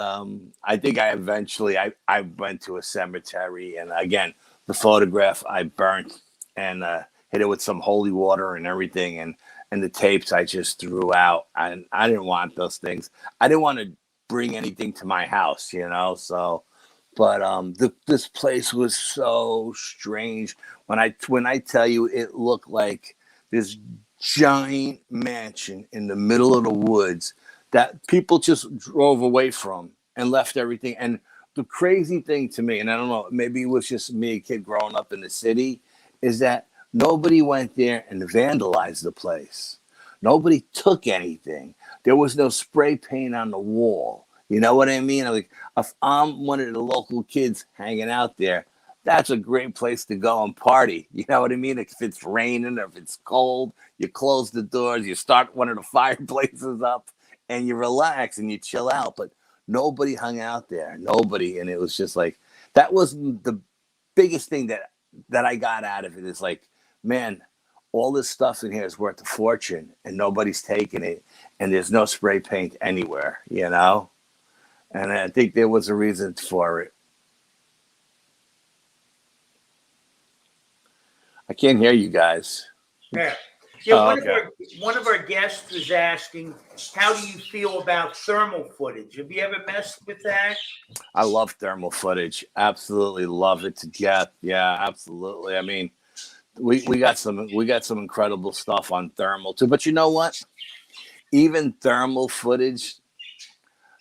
I think I eventually I went to a cemetery, and again the photograph I burnt and hit it with some holy water and everything, and the tapes I just threw out. And I didn't want those things. I didn't want to bring anything to my house, So, but this place was so strange. When I tell you, it looked like this giant mansion in the middle of the woods that people just drove away from and left everything. And the crazy thing to me, and I don't know, maybe it was just me, a kid growing up in the city, is that nobody went there and vandalized the place. Nobody took anything. There was no spray paint on the wall. You know what I mean? Like, if I'm one of the local kids hanging out there, that's a great place to go and party. You know what I mean? If it's raining or if it's cold, you close the doors, you start one of the fireplaces up, and you relax and you chill out. But nobody hung out there. Nobody. And it was just like, that was the biggest thing that I got out of it, is like, man, all this stuff in here is worth a fortune and nobody's taking it. And there's no spray paint anywhere, you know? And I think there was a reason for it. I can't hear you guys. Yeah. Oh, One of our guests was asking, how do you feel about thermal footage? Have you ever messed with that? I love thermal footage. Absolutely love it to death. Yeah, absolutely. I mean, we got some incredible stuff on thermal too. But you know what? Even thermal footage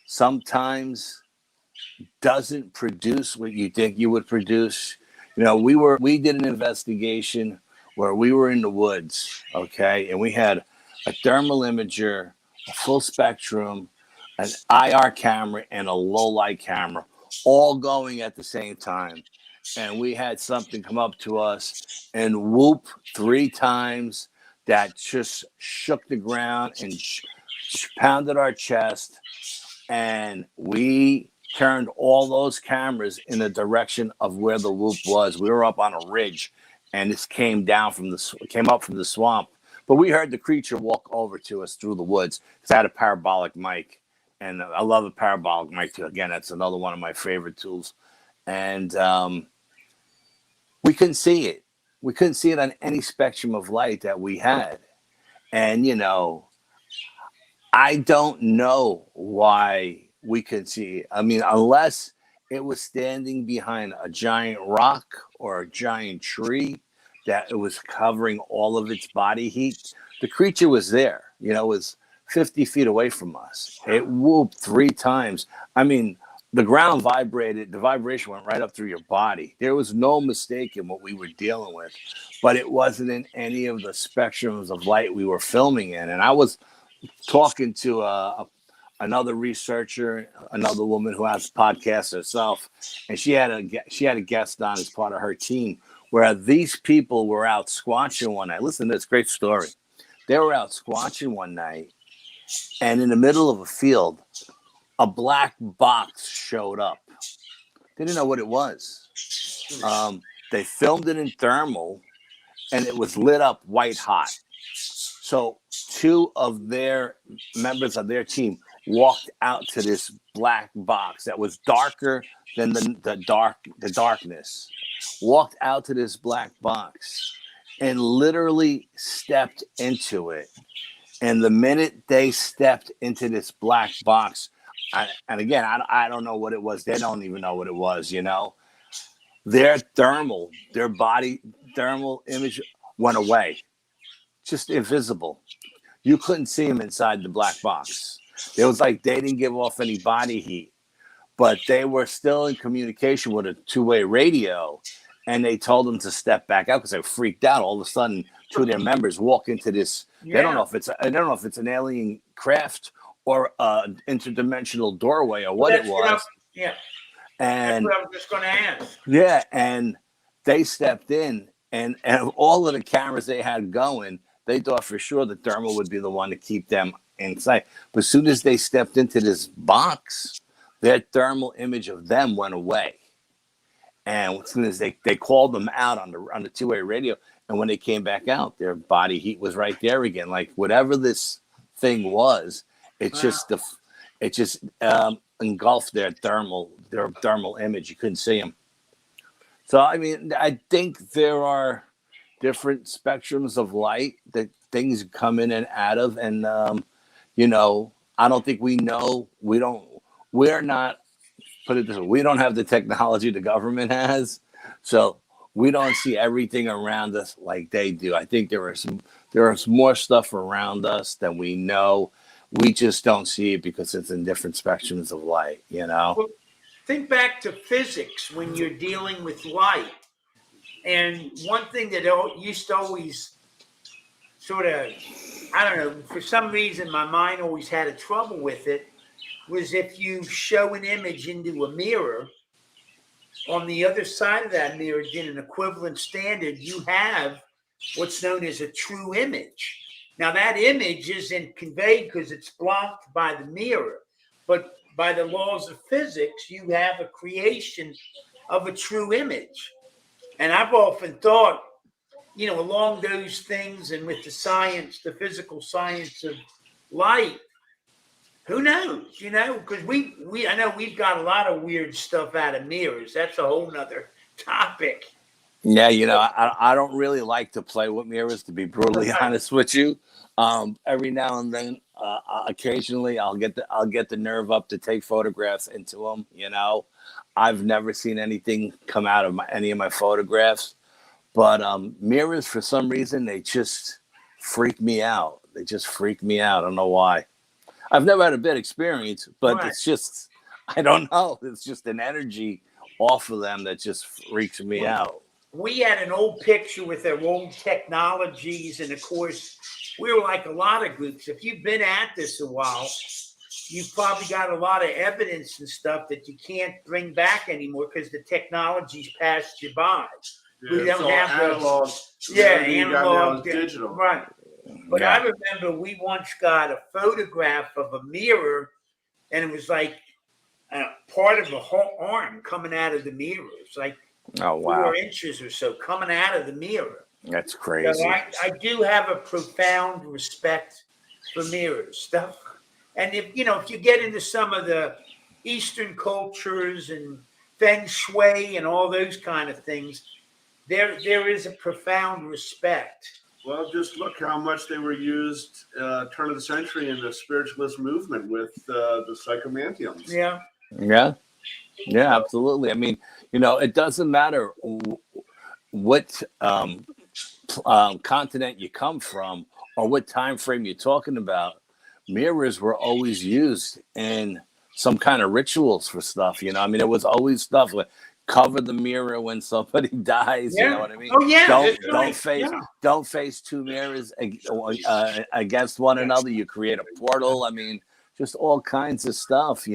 sometimes doesn't produce what you think you would produce. You know, we did an investigation where we were in the woods, okay, and we had a thermal imager, a full spectrum, an IR camera, and a low light camera, all going at the same time. And we had something come up to us and whoop 3 times that just shook the ground and pounded our chest. And we turned all those cameras in the direction of where the whoop was. We were up on a ridge, and this came up from the swamp. But we heard the creature walk over to us through the woods. Because I had a parabolic mic, and I love a parabolic mic too. Again, that's another one of my favorite tools. And we couldn't see it. We couldn't see it on any spectrum of light that we had. And, you know, I don't know why we could see it. I mean, unless it was standing behind a giant rock or a giant tree that it was covering all of its body heat. The creature was there, you know, it was 50 feet away from us. It whooped 3 times. I mean, the ground vibrated, the vibration went right up through your body. There was no mistake in what we were dealing with, but it wasn't in any of the spectrums of light we were filming in. And I was talking to another researcher, another woman who has a podcast herself, and she had a guest on as part of her team, where these people were out squatching one night. Listen to this great story. They were out squatching one night, and in the middle of a field, a black box showed up. They didn't know what it was. They filmed it in thermal, and it was lit up white hot. So 2 of their members of their team walked out to this black box that was darker than the darkness. Walked out to this black box and literally stepped into it. And the minute they stepped into this black box, and again, I don't know what it was. They don't even know what it was, you know. Their body thermal image went away. Just invisible. You couldn't see them inside the black box. It was like they didn't give off any body heat, but they were still in communication with a 2-way radio, and they told them to step back out because they were freaked out. All of a sudden, 2 of their members walk into this. Yeah. They don't know if it's an alien craft or an interdimensional doorway or what it was. And that's what I was just going to ask. Yeah, and they stepped in, and all of the cameras they had going, they thought for sure the thermal would be the one to keep them inside. But as soon as they stepped into this box, their thermal image of them went away. And as soon as they called them out on the 2-way radio, and when they came back out, their body heat was right there again. Like whatever this thing was, it just engulfed their thermal image. You couldn't see them. So I mean, I think there are different spectrums of light that things come in and out of, and you know, I don't think we know. We're not. Put it this way: we don't have the technology the government has, so we don't see everything around us like they do. I think there is more stuff around us than we know. We just don't see it because it's in different spectrums of light. You know. Well, think back to physics when you're dealing with light. And one thing that used to always sort of, I don't know, for some reason my mind always had a trouble with it, was if you show an image into a mirror, on the other side of that mirror, in an equivalent standard, you have what's known as a true image. Now, that image isn't conveyed because it's blocked by the mirror, but by the laws of physics, you have a creation of a true image. And I've often thought, along those things and with the science, the physical science of light, who knows, because I know we've got a lot of weird stuff out of mirrors. That's a whole nother topic. Yeah, I don't really like to play with mirrors, to be brutally honest with you. Every now and then, occasionally, I'll get the nerve up to take photographs into them. I've never seen anything come out of any of my photographs, but mirrors, for some reason, they just freak me out. They just freak me out. I don't know why. I've never had a bad experience, but right. It's just, I don't know. It's just an energy off of them that just freaks me out. We had an old picture with their old technologies, and of course, we were like a lot of groups. If you've been at this a while, you've probably got a lot of evidence and stuff that you can't bring back anymore because the technology's passed you by. Yeah, we don't have analog. Analog, digital. Right. But I remember we once got a photograph of a mirror, and it was like part of the whole arm coming out of the mirror. It's like 4 inches or so coming out of the mirror. That's crazy. So I do have a profound respect for mirrors stuff. And if you get into some of the Eastern cultures and Feng Shui and all those kind of things, there is a profound respect. Well, just look how much they were used turn of the century in the spiritualist movement with the psychomantiums. Yeah. Yeah, absolutely. I mean, it doesn't matter what continent you come from or what time frame you're talking about. Mirrors were always used in some kind of rituals for stuff. I mean, it was always stuff like cover the mirror when somebody dies. Yeah. You know what I mean? Oh yeah. Don't face two mirrors against one another. You create a portal. I mean, just all kinds of stuff.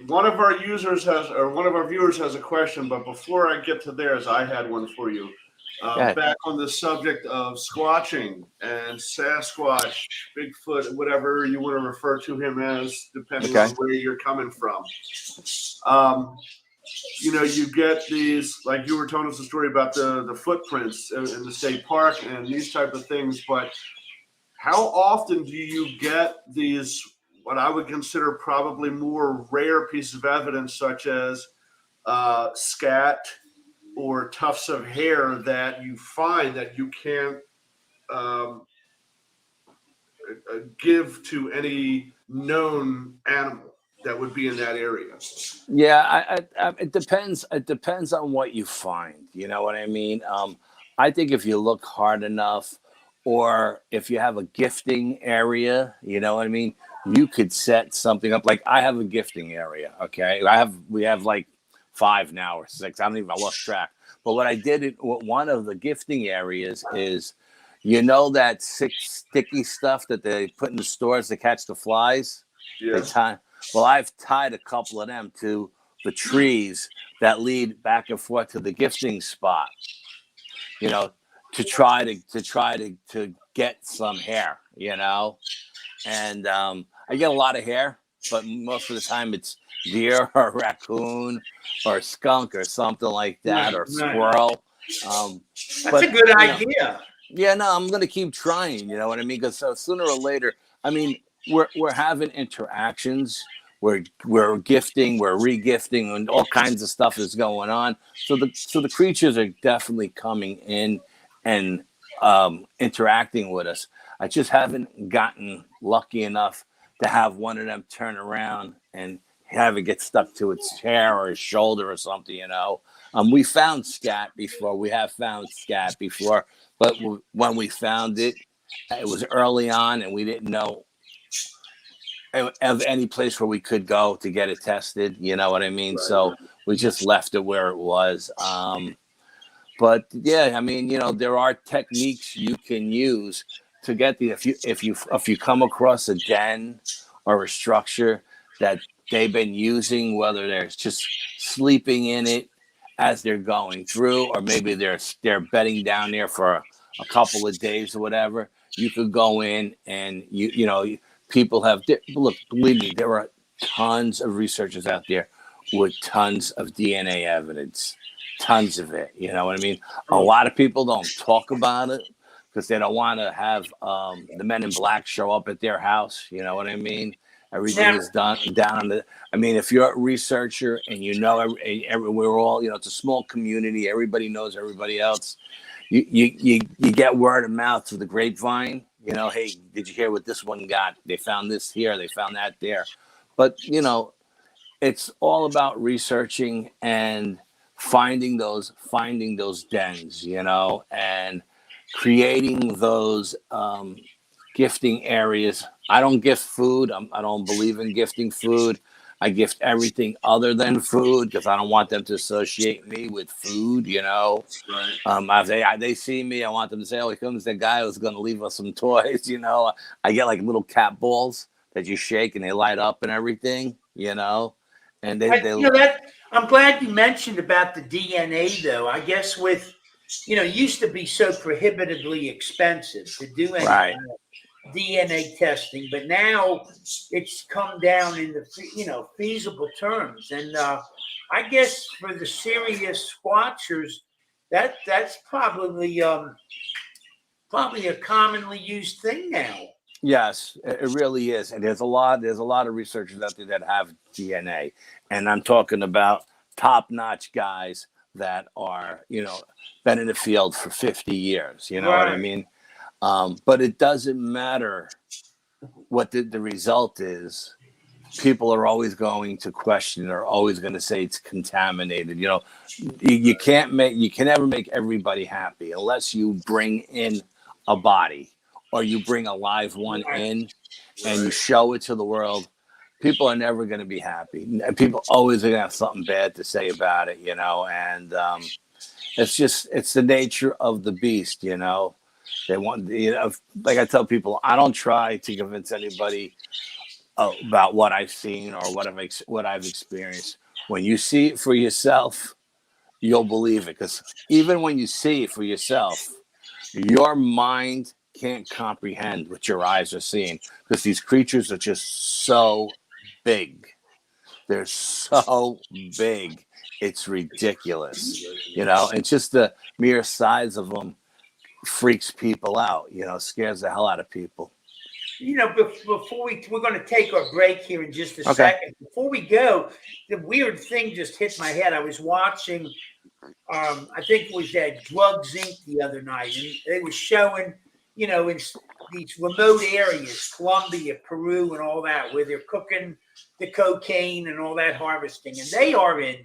One of our viewers has a question, but before I get to theirs, I had one for you. Back on the subject of squatching and Sasquatch, Bigfoot, whatever you want to refer to him as, depending on where you're coming from. You get these, like you were telling us a story about the footprints in the state park and these type of things, but how often do you get these, what I would consider probably more rare pieces of evidence, such as scat or tufts of hair that you find that you can't give to any known animal that would be in that area? Yeah, it depends. It depends on what you find. You know what I mean? I think if you look hard enough, or if you have a gifting area, you know what I mean, you could set something up. Like I have a gifting area. Okay, we have like 5 now or 6. I lost track. But what I did at one of the gifting areas is, that sticky stuff that they put in the stores to catch the flies. Yeah. I've tied a couple of them to the trees that lead back and forth to the gifting spot. To try to get some hair. And I get a lot of hair, but most of the time it's deer or raccoon or skunk or something like that, or squirrel. That's a good idea. Yeah, no, I'm going to keep trying. You know what I mean? Because sooner or later, I mean, we're having interactions. We're gifting, we're regifting, and all kinds of stuff is going on. So the creatures are definitely coming in and interacting with us. I just haven't gotten lucky enough to have one of them turn around and have it get stuck to its hair or its shoulder or something, We found scat before. We have found scat before, but when we found it, it was early on, and we didn't know of any place where we could go to get it tested. You know what I mean? Right. So we just left it where it was. But yeah, I mean, there are techniques you can use to get the if you come across a den or a structure that they've been using, whether they're just sleeping in it as they're going through, or maybe they're bedding down there for a couple of days or whatever. You could go in and people have look. Believe me, there are tons of researchers out there with tons of DNA evidence, tons of it. You know what I mean? A lot of people don't talk about it because they don't want to have the Men in Black show up at their house. You know what I mean? Everything is done down on the. I mean, if you're a researcher and we're all, it's a small community. Everybody knows everybody else. You get word of mouth through the grapevine. Hey, did you hear what this one got? They found this here. They found that there. But it's all about researching and finding those dens, and creating those gifting areas. I don't gift food. I don't believe in gifting food. I gift everything other than food because I don't want them to associate me with food, Right. If they see me, I want them to say, oh, here comes the guy who's going to leave us some toys, I get like little cat balls that you shake and they light up and everything, and I'm glad you mentioned about the DNA, though. I guess it used to be so prohibitively expensive to do any right. kind of DNA testing, but now it's come down in the feasible terms. And I guess for the serious watchers, that's probably a commonly used thing now. Yes, it really is, and there's a lot of researchers out there that have DNA, and I'm talking about top-notch guys that are been in the field for 50 years. You know what I mean? But it doesn't matter what the result is. People are always going to question. They're always going to say it's contaminated. You can never make everybody happy unless you bring in a body or you bring a live one in and you show it to the world. People are never going to be happy. People always going to have something bad to say about it, and it's the nature of the beast, They want, like I tell people, I don't try to convince anybody about what I've seen or what I've experienced. When you see it for yourself, you'll believe it. Because even when you see it for yourself, your mind can't comprehend what your eyes are seeing because these creatures are just so big. They're so big. It's ridiculous. And just the mere size of them freaks people out, scares the hell out of people. Before we're going to take our break here in just a second. Before we go, the weird thing just hit my head. I was watching, I think it was that Drugs Inc. the other night, and they were showing, in these remote areas, Colombia, Peru, and all that, where they're cooking the cocaine and all that harvesting, and they are in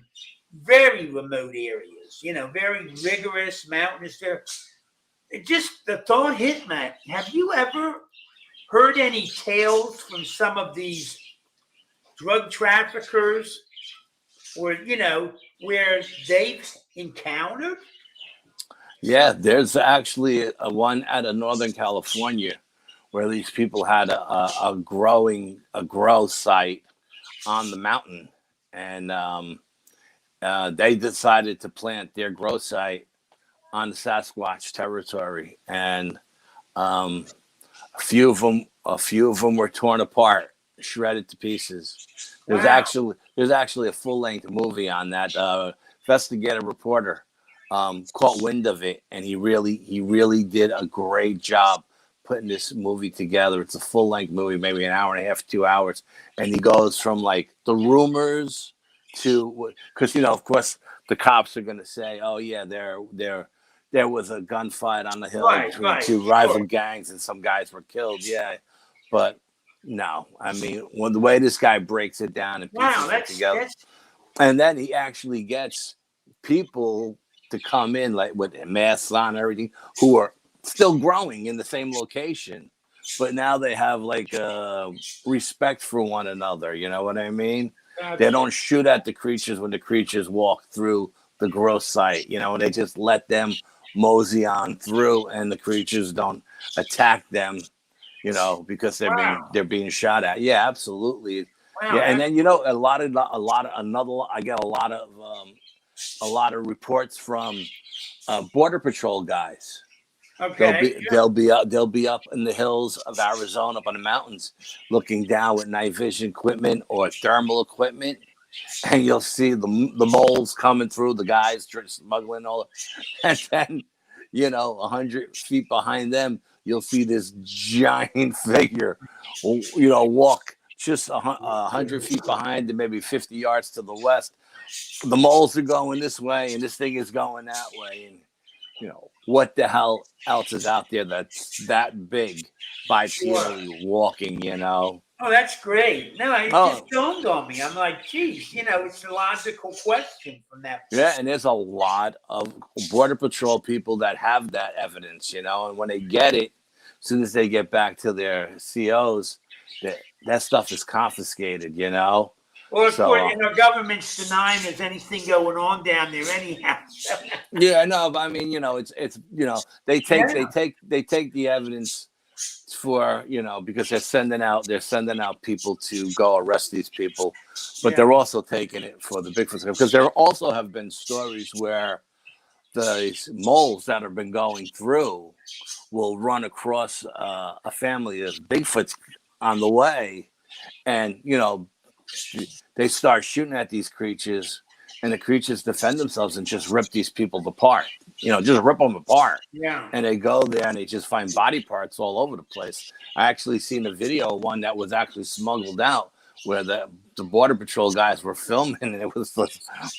very remote areas, very rigorous, mountainous. There, the thought hit me. Have you ever heard any tales from some of these drug traffickers or, where they've encountered? Yeah, there's actually a one out of Northern California where these people had a grow site on the mountain, and they decided to plant their grow site on the Sasquatch territory, and a few of them were torn apart, shredded to pieces. There's actually a full-length movie on that. Investigative reporter caught wind of it, and he really did a great job putting this movie together. It's a full-length movie, maybe an hour and a half, 2 hours, and he goes from like the rumors to, because of course the cops are going to say, oh yeah, there was a gunfight on the hill between two rival gangs and some guys were killed. Yeah. But no, I mean, the way this guy breaks it down and pieces it together, and then he actually gets people to come in like with masks on and everything who are still growing in the same location, but now they have like respect for one another. You know what I mean? They don't shoot at the creatures when the creatures walk through the gross site, you know, and they just let them mosey on through, and the creatures don't attack them, you know, because they're being shot at. Yeah, absolutely. Wow, Yeah, and then you know, I get a lot of reports from Border Patrol guys. okay. They'll be up in the hills of Arizona, up on the mountains, looking down with night vision equipment or thermal equipment, and you'll see the moles coming through, the guys smuggling all, and then, you know, 100 feet behind them, you'll see this giant figure, you know, walk just 100 feet behind and maybe 50 yards to the west. The moles are going this way, and this thing is going that way, and you know, what the hell else is out there that's that big bipedally walking, you know? Oh, that's great. No, it just dawned on me. I'm like, geez, you know, it's a logical question from that. Yeah, and there's a lot of Border Patrol people that have that evidence, you know, and when they get it, as soon as they get back to their COs, that stuff is confiscated, you know? Well, of course, and our government's denying there's anything going on down there anyhow. Yeah, no, but I mean, you know, it's you know, they take the evidence for, you know, because they're sending out people to go arrest these people, but they're also taking it for the Bigfoot, because there also have been stories where the moles that have been going through will run across a family of Bigfoots on the way, and you know, they start shooting at these creatures, and the creatures defend themselves and just rip these people apart. You know, just rip them apart. Yeah. And they go there and they just find body parts all over the place. I actually seen a video, one that was actually smuggled out, where the Border Patrol guys were filming, and it was the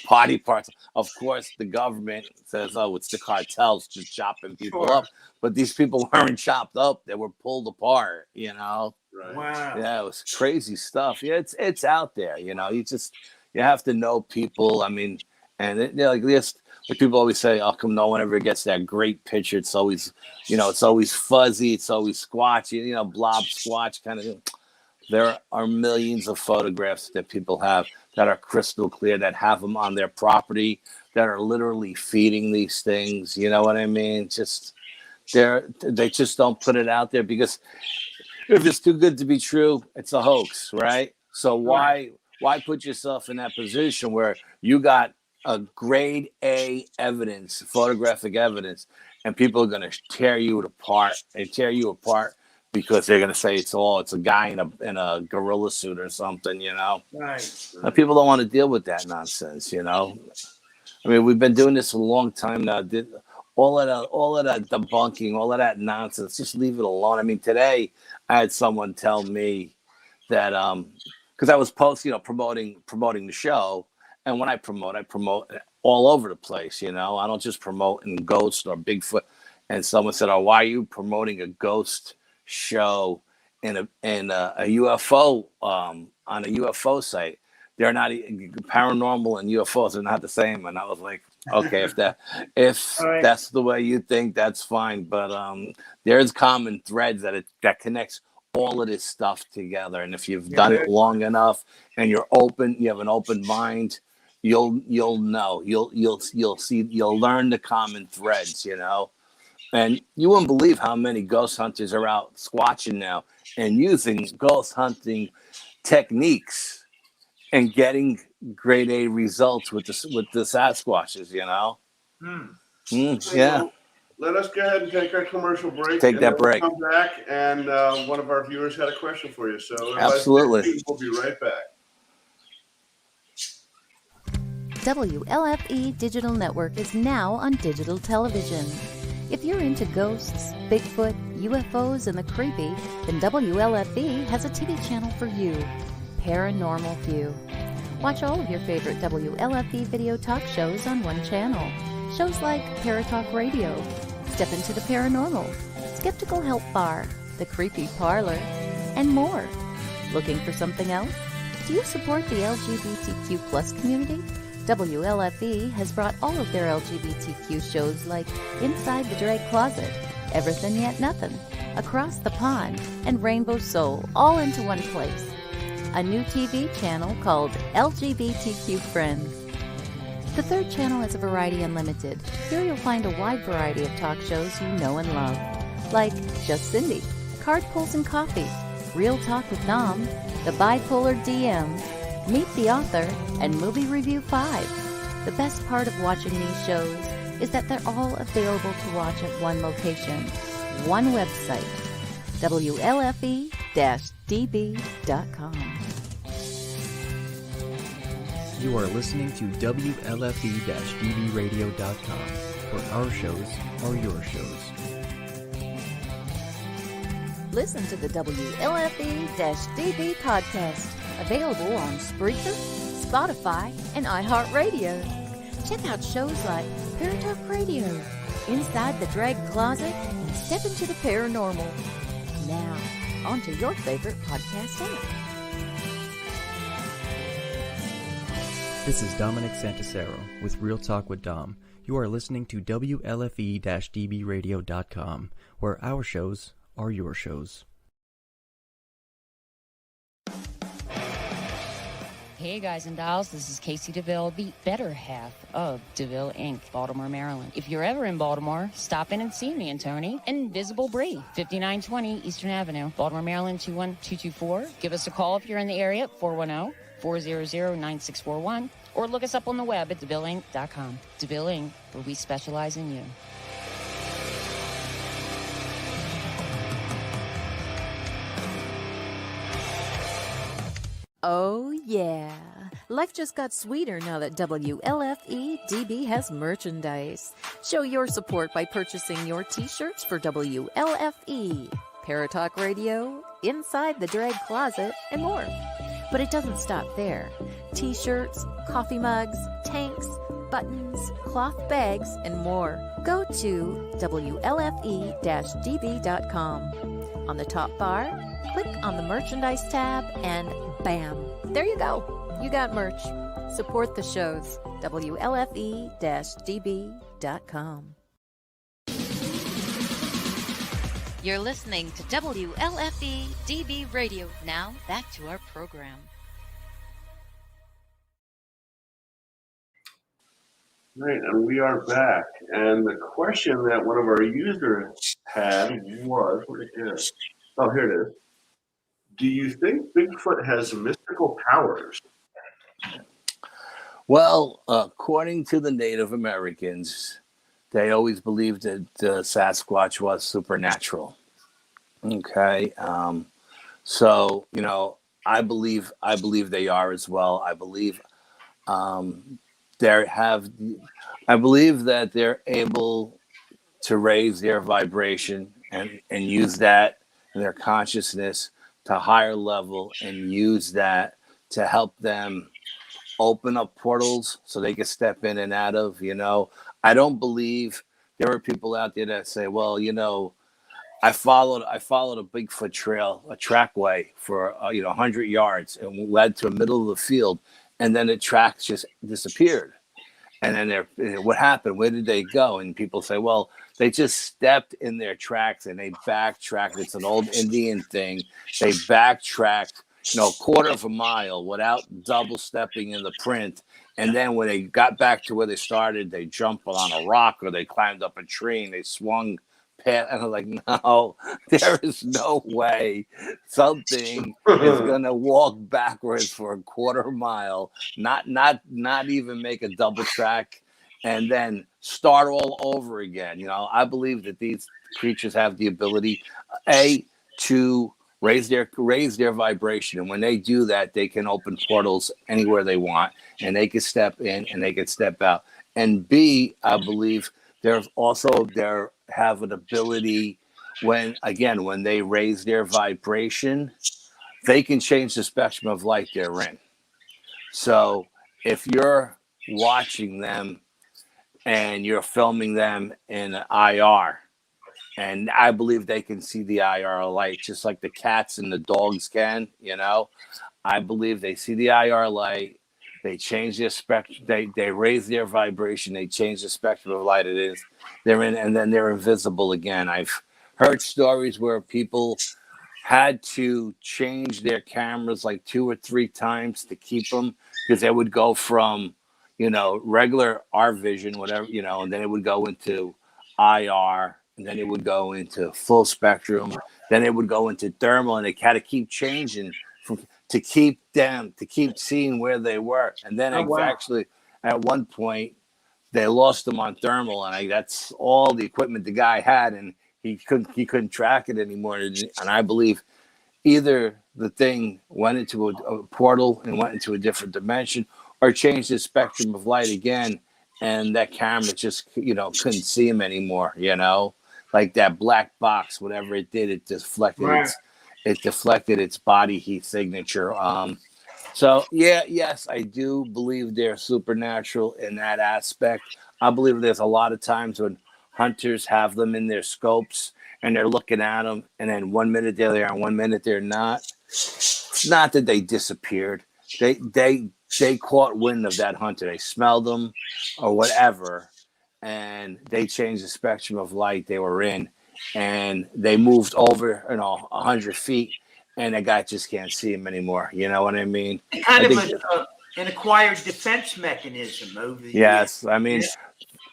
body parts. Of course, the government says, oh, it's the cartels just chopping people up. But these people weren't chopped up. They were pulled apart, you know? Right. Wow. Yeah, it was crazy stuff. Yeah, it's out there, you know. You have to know people. I mean, and like this, like people always say, "Oh, come, no one ever gets that great picture. It's always, you know, it's always fuzzy, it's always squatchy, you know, blob squatch kind of thing." There are millions of photographs that people have that are crystal clear, that have them on their property, that are literally feeding these things. You know what I mean? Just they just don't put it out there, because if it's too good to be true, it's a hoax, right? So why put yourself in that position where you got a grade A evidence, photographic evidence, and people are going to tear you apart because they're going to say it's a guy in a gorilla suit or something, you know? Right. Now, people don't want to deal with that nonsense, you know? I mean, we've been doing this a long time now. All of that debunking, all of that nonsense, just leave it alone. I mean, today I had someone tell me that because I was promoting the show, and when I promote all over the place, you know. I don't just promote in ghost or Bigfoot. And someone said, "Oh, why are you promoting a ghost show in a UFO on a UFO site? They're not paranormal and UFOs are not the same." And I was like, okay, if that's the way you think, that's fine. But there's common threads that connects all of this stuff together. And if you've done it long enough and you're open, you have an open mind, you'll know, you'll see, you'll learn the common threads, you know. And you wouldn't believe how many ghost hunters are out squatching now and using ghost hunting techniques and getting grade A results with the Sasquatches, you know? Yeah. Let us go ahead and take our commercial break. Take that break. We'll come back, and one of our viewers had a question for you. So absolutely. We'll be right back. WLFE Digital Network is now on digital television. If you're into ghosts, Bigfoot, UFOs, and the creepy, then WLFE has a TV channel for you, Paranormal View. Watch all of your favorite WLFE video talk shows on one channel. Shows like Paratalk Radio, Step Into the Paranormal, Skeptical Help Bar, The Creepy Parlor, and more. Looking for something else? Do you support the LGBTQ plus community? WLFE has brought all of their LGBTQ shows like Inside the Drag Closet, Everything Yet Nothing, Across the Pond, and Rainbow Soul all into one place. A new TV channel called LGBTQ Friends. The third channel is a Variety Unlimited. Here you'll find a wide variety of talk shows you know and love, like Just Cindy, Card Pulls and Coffee, Real Talk with Nom, The Bipolar DM, Meet the Author, and Movie Review 5. The best part of watching these shows is that they're all available to watch at one location, one website, WLFE-DB.com. You are listening to WLFE-DBradio.com, where our shows are your shows. Listen to the WLFE-DB podcast, available on Spreaker, Spotify, and iHeartRadio. Check out shows like Paratalk Radio, Inside the Drag Closet, and Step into the Paranormal. Now, on to your favorite podcast app. This is Dominic Santasero with Real Talk with Dom. You are listening to WLFE-DBradio.com, where our shows are your shows. Hey guys and dolls, this is Casey DeVille, the better half of DeVille Inc., Baltimore, Maryland. If you're ever in Baltimore, stop in and see me and Tony. Invisible Bree, 5920 Eastern Avenue, Baltimore, Maryland, 21224. Give us a call if you're in the area at 410-400-9641, or look us up on the web at DeVilleInc.com. DeVille Inc., where we specialize in you. Oh, yeah. Life just got sweeter now that WLFE-DB has merchandise. Show your support by purchasing your t-shirts for WLFE, Paratalk Radio, Inside the Drag Closet, and more. But it doesn't stop there. T-shirts, coffee mugs, tanks, buttons, cloth bags, and more. Go to WLFE-DB.com. On the top bar, click on the merchandise tab and bam, there you go. You got merch. Support the shows. WLFE-DB.com. You're listening to WLFE DB Radio. Now, back to our program. Right, and we are back. And the question that one of our users had was, what is it? Oh, here it is. Do you think Bigfoot has mystical powers? Well, according to the Native Americans, they always believed that Sasquatch was supernatural. Okay, so I believe they are as well. I believe I believe that they're able to raise their vibration and use that in their consciousness to a higher level, and use that to help them open up portals so they can step in and out of. I don't believe there are people out there that say, well, I followed a Bigfoot trail, a trackway for 100 yards, and led to the middle of the field, and then the tracks just disappeared. And then what happened? Where did they go? And people say, well, they just stepped in their tracks and they backtracked. It's an old Indian thing. They backtracked, a quarter of a mile without double stepping in the print. And then when they got back to where they started, they jumped on a rock or they climbed up a tree and they swung past. And I'm like, no, there is no way something is going to walk backwards for a quarter mile, not even make a double track, and then start all over again. I believe that these creatures have the ability, to raise their vibration, and when they do that, they can open portals anywhere they want, and they can step in and they can step out. And B, I believe they have an ability when they raise their vibration, they can change the spectrum of light they're in. So if you're watching them and you're filming them in IR, and I believe they can see the IR light just like the cats and the dogs can, I believe they see the IR light, they change their spectrum, they raise their vibration, they change the spectrum of light they're in, and then they're invisible again. I've heard stories where people had to change their cameras like 2 or 3 times to keep them, because they would go from regular R vision, whatever, and then it would go into IR, and then it would go into full spectrum, then it would go into thermal, and it had to keep changing to keep seeing where they were. And then actually at one point they lost them on thermal, and that's all the equipment the guy had, and he couldn't track it anymore. And I believe either the thing went into a portal and went into a different dimension, or changed the spectrum of light again, and that camera just couldn't see him anymore. Like that black box, whatever it did, it deflected its body heat signature. So yes, I do believe they're supernatural in that aspect. I believe there's a lot of times when hunters have them in their scopes and they're looking at them, and then 1 minute they're there and 1 minute they're not. It's not that they disappeared. They caught wind of that hunter. They smelled them or whatever, and they changed the spectrum of light they were in, and they moved over 100 feet, and that guy just can't see him anymore. You know what I mean? Kind of an acquired defense mechanism over the years. I mean, yeah.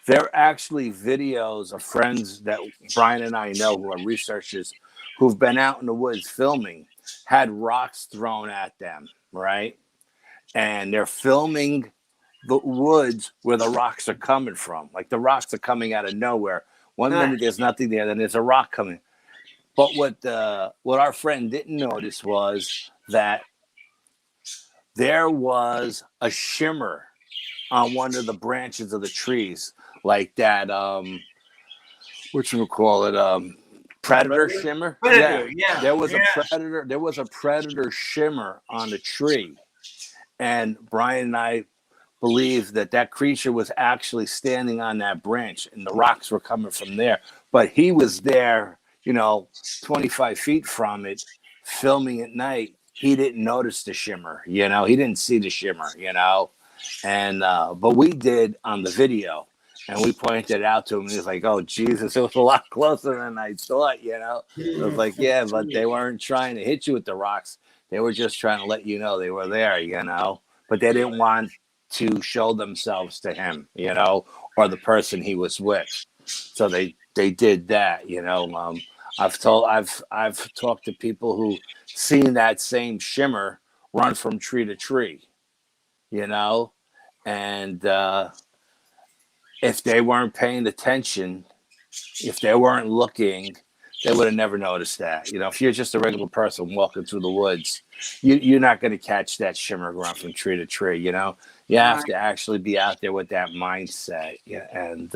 There are actually videos of friends that Brian and I know who are researchers who've been out in the woods filming, had rocks thrown at them, right? And they're filming the woods where the rocks are coming from. Like the rocks are coming out of nowhere. 1 minute there's nothing there, then there's a rock coming. But what our friend didn't notice was that there was a shimmer on one of the branches of the trees, like that predator shimmer. Yeah. There was a predator shimmer on the tree. And Brian and I believe that creature was actually standing on that branch, and the rocks were coming from there. But he was there, 25 feet from it, filming at night. He didn't notice the shimmer, he didn't see the shimmer, and but we did on the video, and we pointed it out to him, and he was like, "Oh Jesus, it was a lot closer than I thought." It was like, yeah, but they weren't trying to hit you with the rocks. They were just trying to let you know they were there, but they didn't want to show themselves to him, or the person he was with. So they did that, I've talked to people who seen that same shimmer run from tree to tree, and if they weren't paying attention, if they weren't looking, they would have never noticed that. If you're just a regular person walking through the woods, you're not going to catch that shimmer going from tree to tree. You have to actually be out there with that mindset. Yeah, and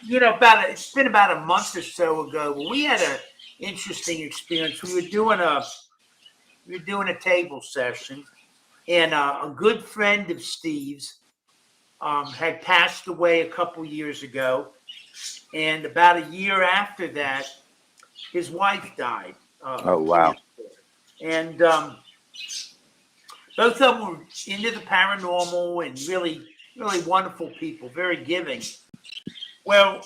it's been about a month or so ago. We had an interesting experience. We were doing a table session, and a good friend of Steve's had passed away a couple years ago, and about a year after that, his wife died. Oh, wow. And both of them were into the paranormal and really, really wonderful people, very giving. Well,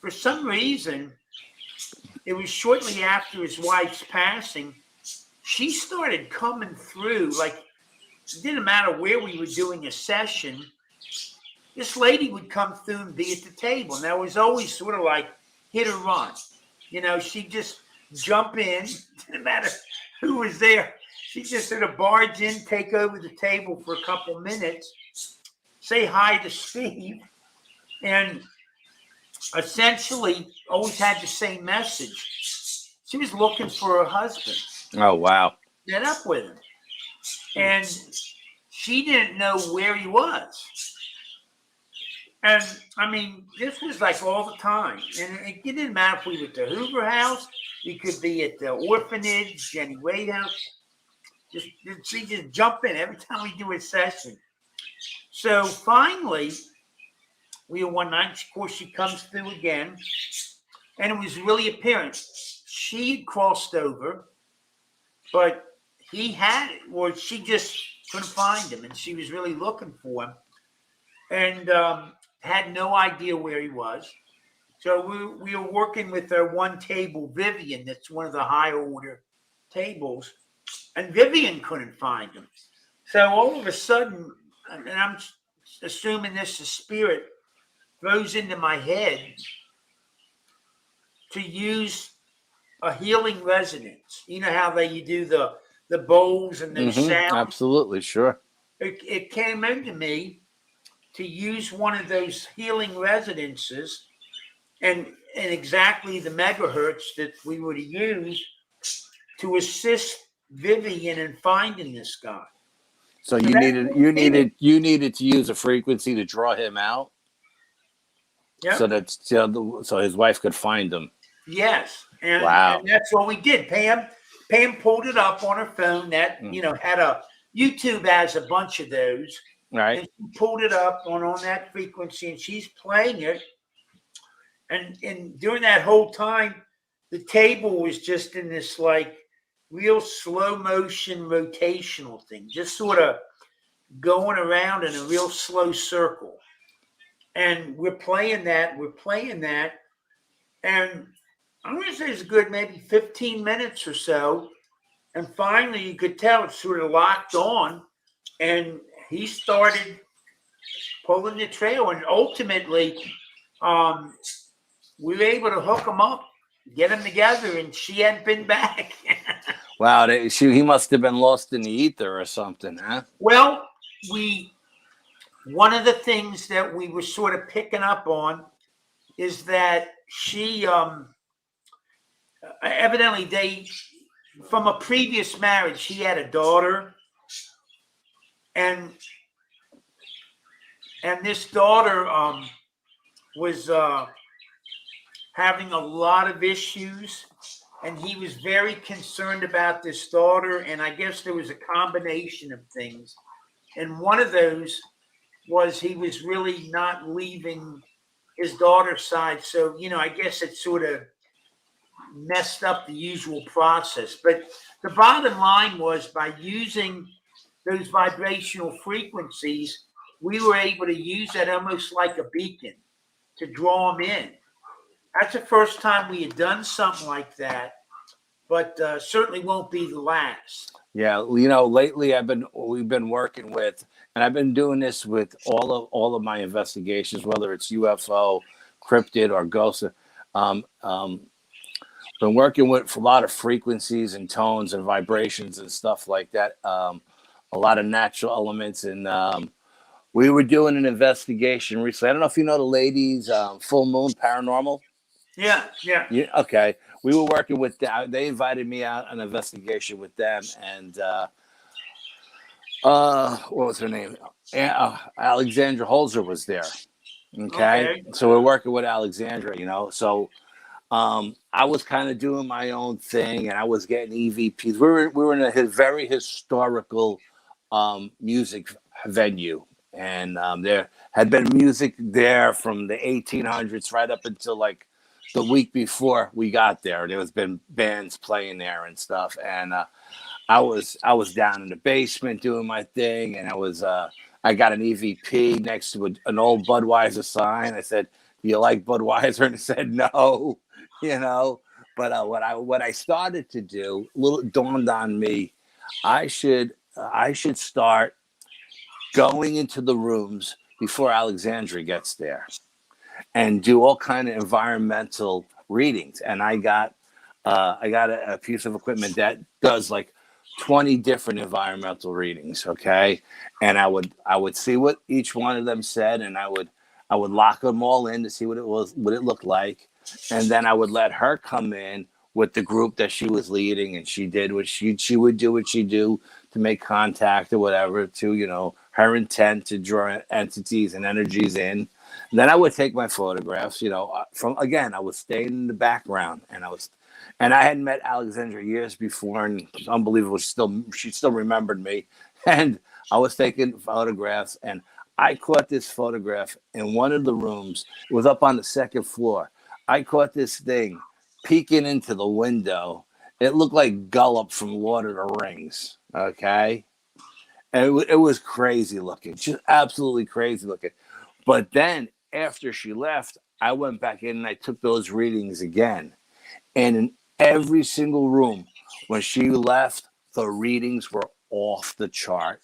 for some reason, it was shortly after his wife's passing, she started coming through. Like, it didn't matter where we were doing a session, this lady would come through and be at the table. And that was always sort of like hit or run. She'd just jump in, didn't matter who was there. She'd just sort of barge in, take over the table for a couple minutes, say hi to Steve, and essentially always had the same message. She was looking for her husband. Oh, wow. Met up with him. And she didn't know where he was. And I mean, this was like all the time. And it didn't matter if we were at the Hoover House, we could be at the orphanage, Jenny Wade House. She just jump in every time we do a session. So finally, one night, of course, she comes through again, and it was really apparent. She had crossed over, but she just couldn't find him, and she was really looking for him, and had no idea where he was. So we were working with our one table, Vivian, that's one of the high order tables, and Vivian couldn't find him. So all of a sudden, and I'm assuming this is spirit, throws into my head to use a healing resonance. You know how you do the bowls and those sounds? Absolutely, sure. It came into me to use one of those healing resonances and exactly the megahertz that we would use to assist Vivian in finding this guy. So you needed to use a frequency to draw him out, so that so his wife could find him. Yes, and that's what we did. Pam pulled it up on her phone. That had a YouTube has a bunch of those. Right. And she pulled it up on that frequency, and she's playing it. And during that whole time, the table was just in this like real slow motion rotational thing, just sort of going around in a real slow circle. And we're playing that. And I'm going to say it's a good maybe 15 minutes or so. And finally, you could tell it sort of locked on. And he started pulling the trail. And ultimately, we were able to hook them up, get them together, and she hadn't been back. Wow, he must have been lost in the ether or something, huh? Well, one of the things that we were sort of picking up on is that she, evidently from a previous marriage, she had a daughter, and this daughter was having a lot of issues, and he was very concerned about this daughter, and I guess there was a combination of things. And one of those was he was really not leaving his daughter's side. So, I guess it sort of messed up the usual process. But the bottom line was by using those vibrational frequencies, we were able to use that almost like a beacon to draw them in. That's the first time we had done something like that, but certainly won't be the last. Yeah, lately we've been working with, and I've been doing this with all of my investigations, whether it's UFO, cryptid, or ghost. Been working with a lot of frequencies and tones and vibrations and stuff like that. A lot of natural elements, and we were doing an investigation recently. I don't know if you know the ladies, Full Moon Paranormal. Yeah. Okay. We were working with them. They invited me out on an investigation with them, and what was her name? Alexandra Holzer was there. Okay. So we're working with Alexandra, So I was kind of doing my own thing, and I was getting EVPs. We were in a very historical music venue, and there had been music there from the 1800s right up until like the week before we got there. There's been bands playing there and stuff, and I was down in the basement doing my thing, and I got an EVP next to an old Budweiser sign. I said, "Do you like Budweiser?" And it said no, But what I started to do, dawned on me, I should start going into the rooms before Alexandria gets there, and do all kind of environmental readings. And I got a piece of equipment that does like 20 different environmental readings. Okay. And I would see what each one of them said, and I would lock them all in to see what it looked like. And then I would let her come in with the group that she was leading, and she did what she would do what she do to make contact or whatever, to, her intent to draw entities and energies in. And then I would take my photographs, I was staying in the background, and I had met Alexandra years before, and it's unbelievable. She still remembered me, and I was taking photographs, and I caught this photograph in one of the rooms. It was up on the second floor. I caught this thing peeking into the window. It looked like Gollum from Lord of the Rings. Okay. And it was crazy looking, just absolutely crazy looking. But then after she left, I went back in and I took those readings again. And in every single room, when she left, the readings were off the chart.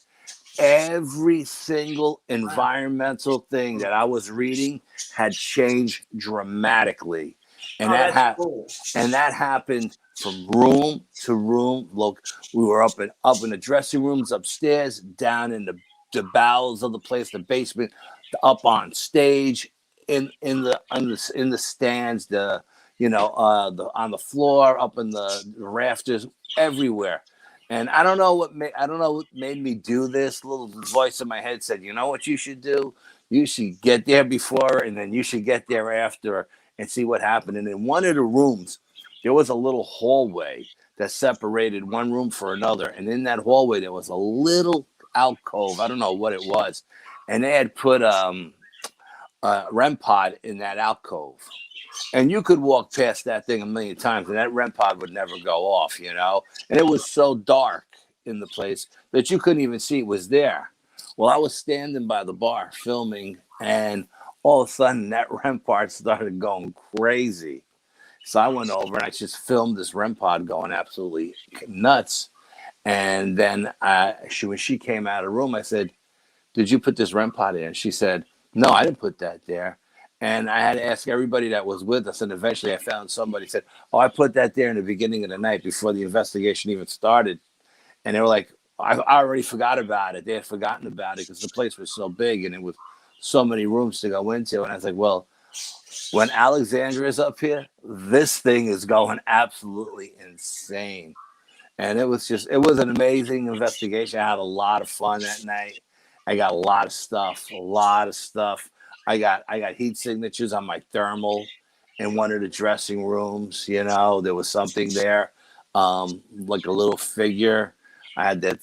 every single environmental thing that I was reading had changed dramatically. And Cool. and that happened from room to room. Look, we were up in the dressing rooms upstairs, down in the bowels of the place, the basement, up on stage, in the stands, on the floor, up in the rafters, everywhere. And I don't know what made me do this. A little voice in my head said, "You know what you should do? You should get there before, and then you should get there after, and see what happened." And in one of the rooms, there was a little hallway that separated one room from another. And in that hallway, there was a little alcove. I don't know what it was. And they had put a REM pod in that alcove. And you could walk past that thing a million times, and that REM pod would never go off, And it was so dark in the place that you couldn't even see it was there. Well, I was standing by the bar filming, and all of a sudden that REM pod started going crazy. So I went over and I just filmed this REM pod going absolutely nuts. And then when she came out of the room, I said, "Did you put this REM pod in?" And she said, "No, I didn't put that there." And I had to ask everybody that was with us. And eventually I found somebody said, "Oh, I put that there in the beginning of the night before the investigation even started." And they were like, I already forgot about it. They had forgotten about it because the place was so big and it was so many rooms to go into. And I was like, well, when Alexandra is up here, this thing is going absolutely insane. And it was an amazing investigation. I had a lot of fun that night. I got a lot of stuff. I got heat signatures on my thermal in one of the dressing rooms. There was something there, like a little figure. I had that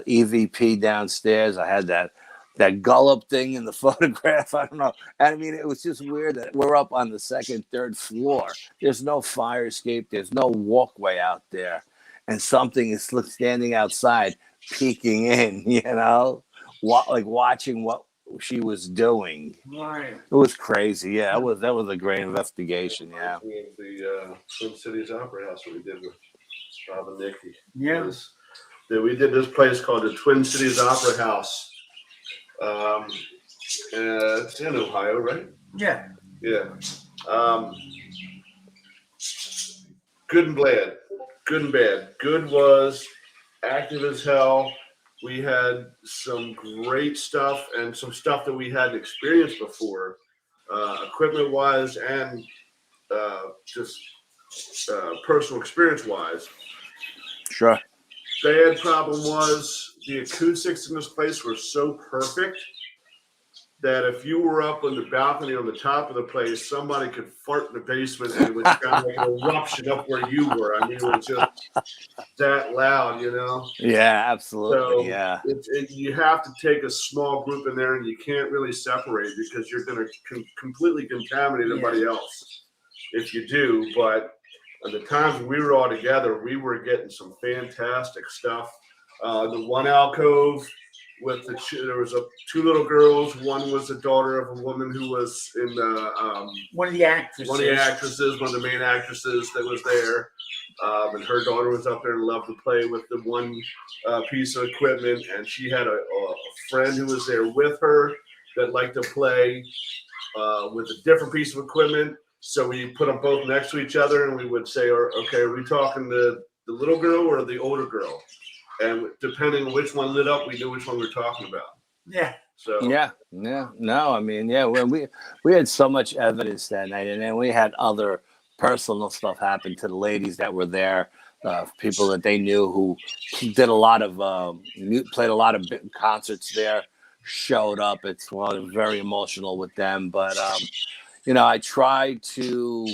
EVP downstairs. I had that gullop thing in the photograph. I don't know. I mean, it was just weird that we're up on the second, third floor. There's no fire escape. There's no walkway out there. And something is standing outside, peeking in, like watching what she was doing. Right. It was crazy. Yeah, that was a great investigation. Yeah. The Twin Cities Opera House that we did with Bob and Nikki. Yeah. We did this place called the Twin Cities Opera House. It's in Ohio, right? Yeah. Yeah. Good and bad. Good and bad. Good was active as hell. We had some great stuff and some stuff that we hadn't experienced before, equipment-wise and just personal experience-wise. Sure. Bad problem was the acoustics in this place were so perfect that if you were up on the balcony on the top of the place, somebody could fart in the basement and it would sound like an eruption up where you were. I mean, it was just that loud, Yeah, absolutely. So yeah. You have to take a small group in there, and you can't really separate because you're going to completely contaminate everybody else if you do. But at the times when we were all together, we were getting some fantastic stuff. The one alcove with there was two little girls. One was the daughter of a woman who was in one of the actresses. One of the main actresses that was there. And her daughter was up there and loved to play with the one piece of equipment. And she had a friend who was there with her that liked to play with a different piece of equipment. So we put them both next to each other and we would say, okay, are we talking the little girl or the older girl? And depending on which one lit up, we knew which one we were talking about. Yeah. So No, I mean, when we had so much evidence that night, and then we had other personal stuff happen to the ladies that were there, people that they knew who did a lot of played a lot of concerts there, showed up. It's very emotional with them, but I tried to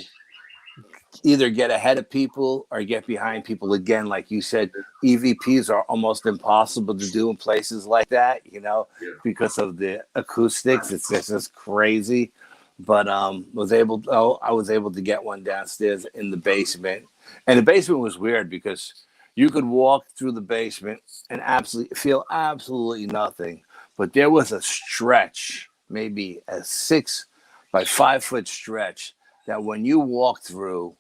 either get ahead of people or get behind people. Again, like you said, EVPs are almost impossible to do in places like that, because of the acoustics. It's just crazy. But I was able to get one downstairs in the basement. And the basement was weird because you could walk through the basement and feel absolutely nothing. But there was a stretch, maybe a 6 by 5 foot stretch, that when you walked through,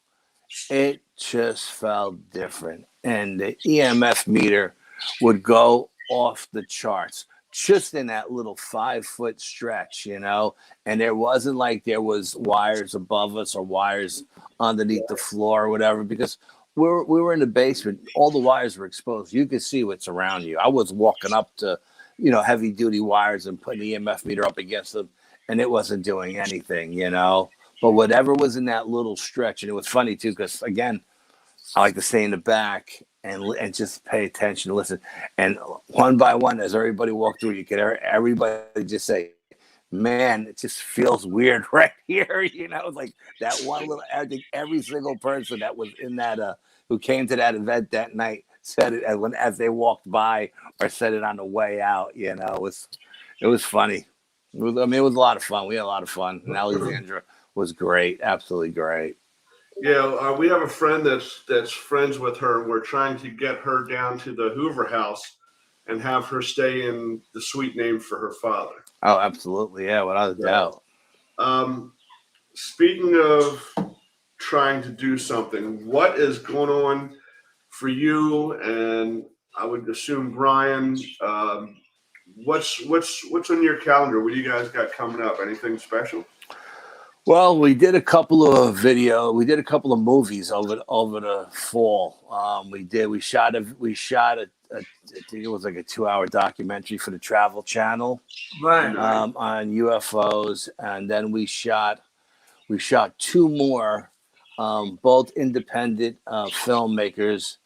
it just felt different. And the EMF meter would go off the charts, just in that little 5-foot stretch, you know. And there wasn't like there was wires above us or wires underneath the floor or whatever, because we were in the basement. All the wires were exposed. You could see what's around you. I was walking up to, you know, heavy duty wires and putting the EMF meter up against them, and it wasn't doing anything, you know. But whatever was in that little stretch, and it was funny too, because again, I like to stay in the back and just pay attention, listen. And one by one, as everybody walked through, you could hear everybody just say, "Man, it just feels weird right here." You know, like that one little. I think every single person that was in that, who came to that event that night, said it as they walked by or said it on the way out. You know, it was funny. It was a lot of fun. We had a lot of fun. And Alexandra was great, absolutely great. Yeah, we have a friend that's friends with her. We're trying to get her down to the Hoover House and have her stay in the suite named for her father. Oh, absolutely, yeah, without a doubt. Speaking of trying to do something, what is going on for you? And I would assume Brian, what's on your calendar? What do you guys got coming up? Anything special? Well, we did a couple of movies over the fall. We shot a I think it was like a 2-hour documentary for the Travel Channel, Right. on UFOs, and then we shot 2 more, both independent filmmakers.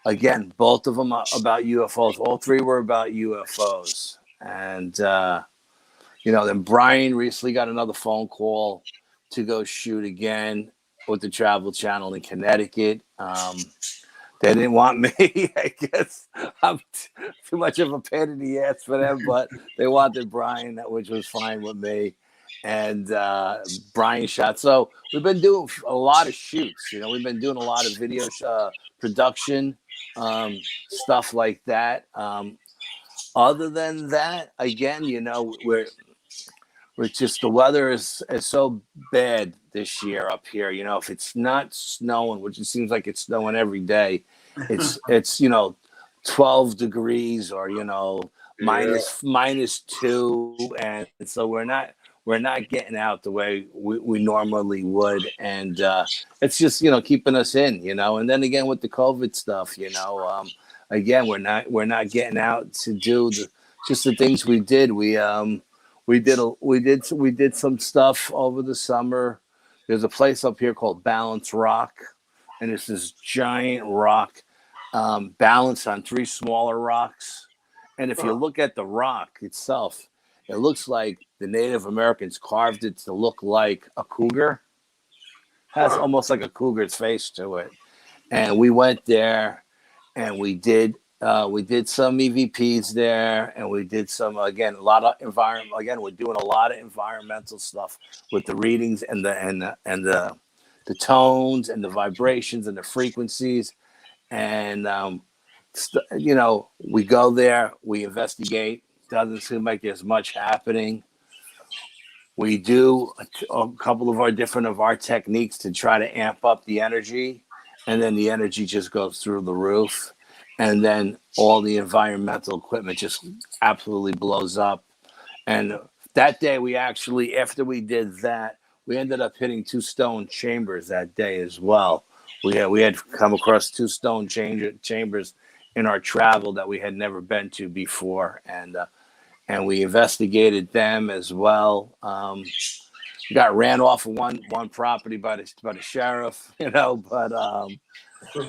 Again, both of them are about UFOs. All 3 were about UFOs, and you know, then Brian recently got another phone call to go shoot again with the Travel Channel in Connecticut. They didn't want me. I guess I'm too much of a pain in the ass for them, but they wanted Brian, which was fine with me. And Brian shot. So we've been doing a lot of shoots. You know, we've been doing a lot of video production, stuff like that. Other than that, again, you know, we're just, the weather is so bad this year up here. You know, if it's not snowing, which it seems like it's snowing every day, it's you know, 12 degrees or, you know, minus 2, and so we're not getting out the way we normally would, and it's just, you know, keeping us in, you know. And then again with the COVID stuff, you know, again we're not getting out to do just the things we did. We did some stuff over the summer. There's a place up here called Balance Rock, and it's this giant rock, balanced on 3 smaller rocks. And if you look at the rock itself, it looks like the Native Americans carved it to look like a cougar. Has almost like a cougar's face to it. And we went there, and we did some EVPs there, and we did some, again, a lot of environment. Again, we're doing a lot of environmental stuff with the readings and the tones and the vibrations and the frequencies. And you know, we go there, we investigate. Doesn't seem like there's much happening. We do a couple of our techniques to try to amp up the energy, and then the energy just goes through the roof. And then all the environmental equipment just absolutely blows up. And that day, we actually, after we did that, we ended up hitting 2 stone chambers that day as well. We had come across 2 stone chambers in our travel that we had never been to before, and we investigated them as well. We got ran off of one property by the sheriff, you know, but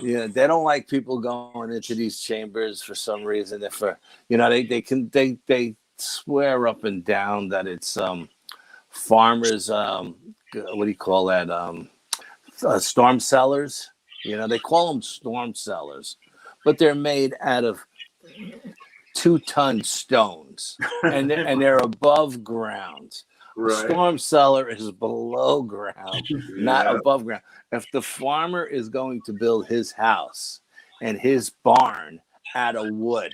yeah, they don't like people going into these chambers for some reason. If you know, they swear up and down that it's farmers, what do you call that, storm cellars. You know, they call them storm cellars, but they're made out of 2-ton stones, and they're above ground. Right. A storm cellar is below ground, not above ground. If the farmer is going to build his house and his barn out of wood,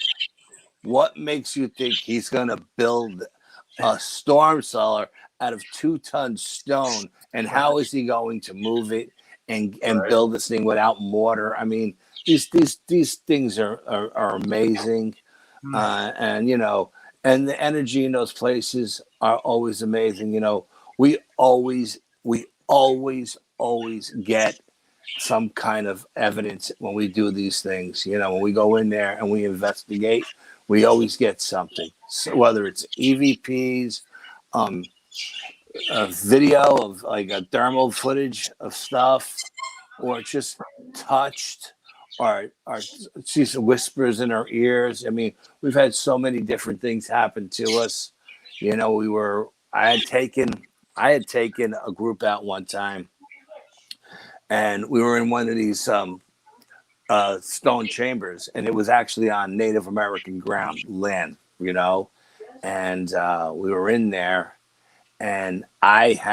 what makes you think he's going to build a storm cellar out of 2-ton stone? And how is he going to move it and build this thing without mortar? I mean, these things are amazing. And and the energy in those places are always amazing. We always get some kind of evidence when we do these things. When we go in there and we investigate, we always get something. So whether it's EVPs, a video of like a thermal footage of stuff, or just touched, or see some whispers in our ears. I mean, we've had so many different things happen to us. I had taken a group out one time, and we were in one of these stone chambers, and it was actually on Native American land, and we were in there, and it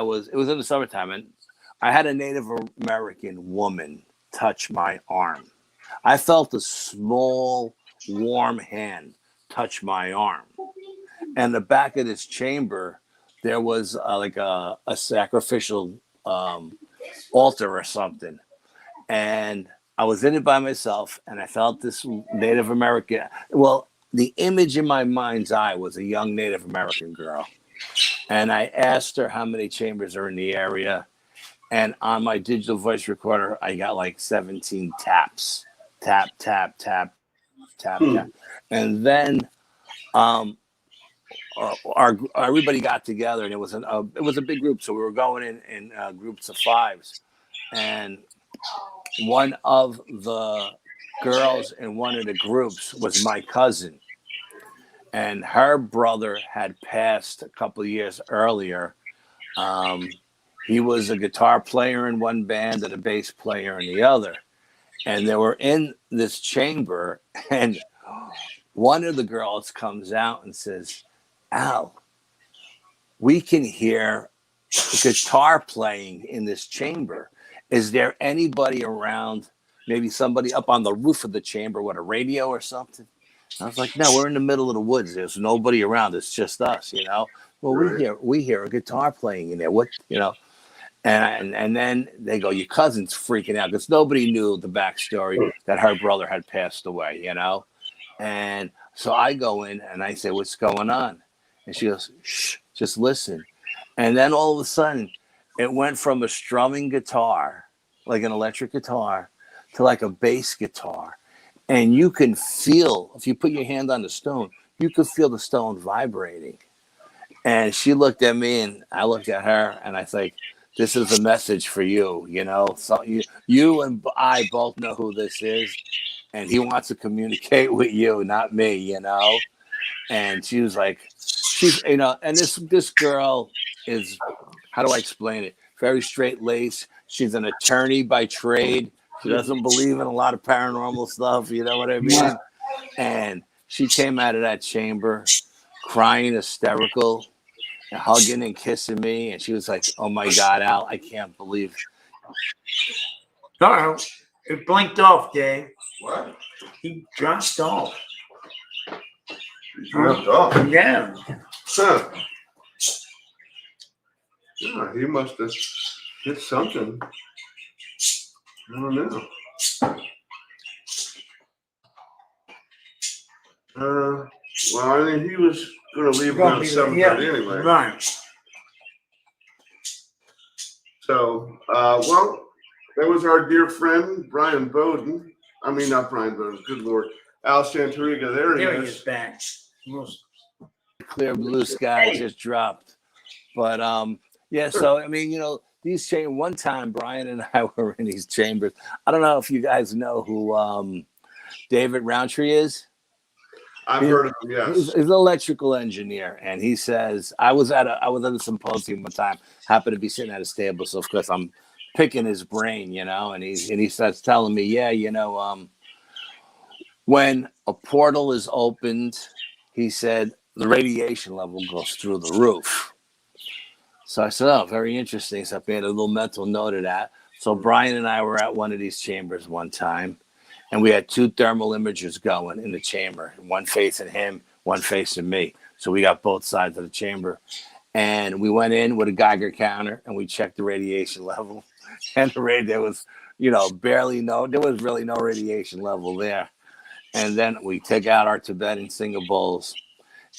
was in the summertime, and I had a Native American woman touch my arm. I felt a small, warm hand touch my arm. And the back of this chamber, there was like a sacrificial altar or something. And I was in it by myself, and I felt this Native American. Well, the image in my mind's eye was a young Native American girl. And I asked her how many chambers are in the area. And on my digital voice recorder, I got like 17 taps. Tap, tap, tap, tap, tap. And then everybody got together, and it was a big group. So we were going in groups of 5s. And one of the girls in one of the groups was my cousin. And her brother had passed a couple of years earlier. He was a guitar player in one band and a bass player in the other. And they were in this chamber, and one of the girls comes out and says, "Al, we can hear guitar playing in this chamber. Is there anybody around, maybe somebody up on the roof of the chamber with a radio or something?" I was like, "No, we're in the middle of the woods. There's nobody around. It's just us, Well, we hear a guitar playing in there. What, And then they go, "Your cousin's freaking out," because nobody knew the backstory that her brother had passed away, And so I go in and I say, "What's going on?" And she goes, "Shh, just listen." And then all of a sudden, it went from a strumming guitar, like an electric guitar, to like a bass guitar. And you can feel, if you put your hand on the stone, you could feel the stone vibrating. And she looked at me, and I looked at her, and I think, "This is a message for you, So you and I both know who this is, and he wants to communicate with you, not me, And she was like, and this girl is, how do I explain it? Very straight laced. She's an attorney by trade. She doesn't believe in a lot of paranormal stuff. You know what I mean? And she came out of that chamber crying hysterical, and hugging and kissing me. And she was like, "Oh my God, Al, I can't believe." Sorry, it blinked off, Dave. What? He dropped off. He dropped off? Yeah. Huh. Yeah, he must have hit something. I don't know. Well, I mean, he was going to leave around 7:30 anyway. Right. So, well, that was our dear friend, Brian Bowden. I mean, not Brian Bowden, good Lord. Al Santariga, there he is. Back. Clear blue sky just dropped. But, yeah, so, I mean, these chambers, one time Brian and I were in these chambers. I don't know if you guys know who David Roundtree is. I've heard of him, yes. He's an electrical engineer, and he says, I was at a symposium one time, happened to be sitting at a table, so of course I'm picking his brain, and he starts telling me, when a portal is opened, he said, the radiation level goes through the roof. So I said, "Oh, very interesting." So I made a little mental note of that. So Brian and I were at one of these chambers one time, and we had 2 thermal imagers going in the chamber, one facing him, one facing me. So we got both sides of the chamber. And we went in with a Geiger counter, and we checked the radiation level. And there was, there was really no radiation level there. and then we take out our Tibetan singer bowls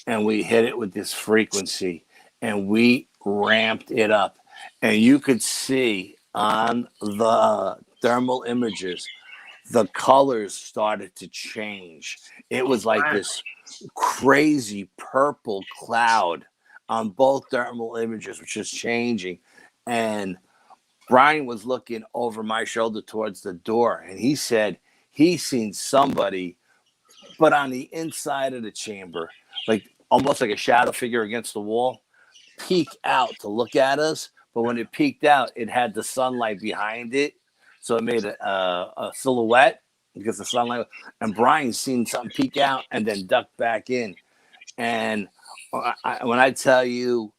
and we hit it with this frequency and we ramped it up. And you could see on the thermal images, the colors started to change. It was like this crazy purple cloud on both thermal images, which is changing. And Brian was looking over my shoulder towards the door, and he said he seen somebody, but on the inside of the chamber, like almost like a shadow figure against the wall, peek out to look at us. But when it peeked out, it had the sunlight behind it, so it made a silhouette because the sunlight. And Brian seen something peek out and then duck back in. And when I tell you,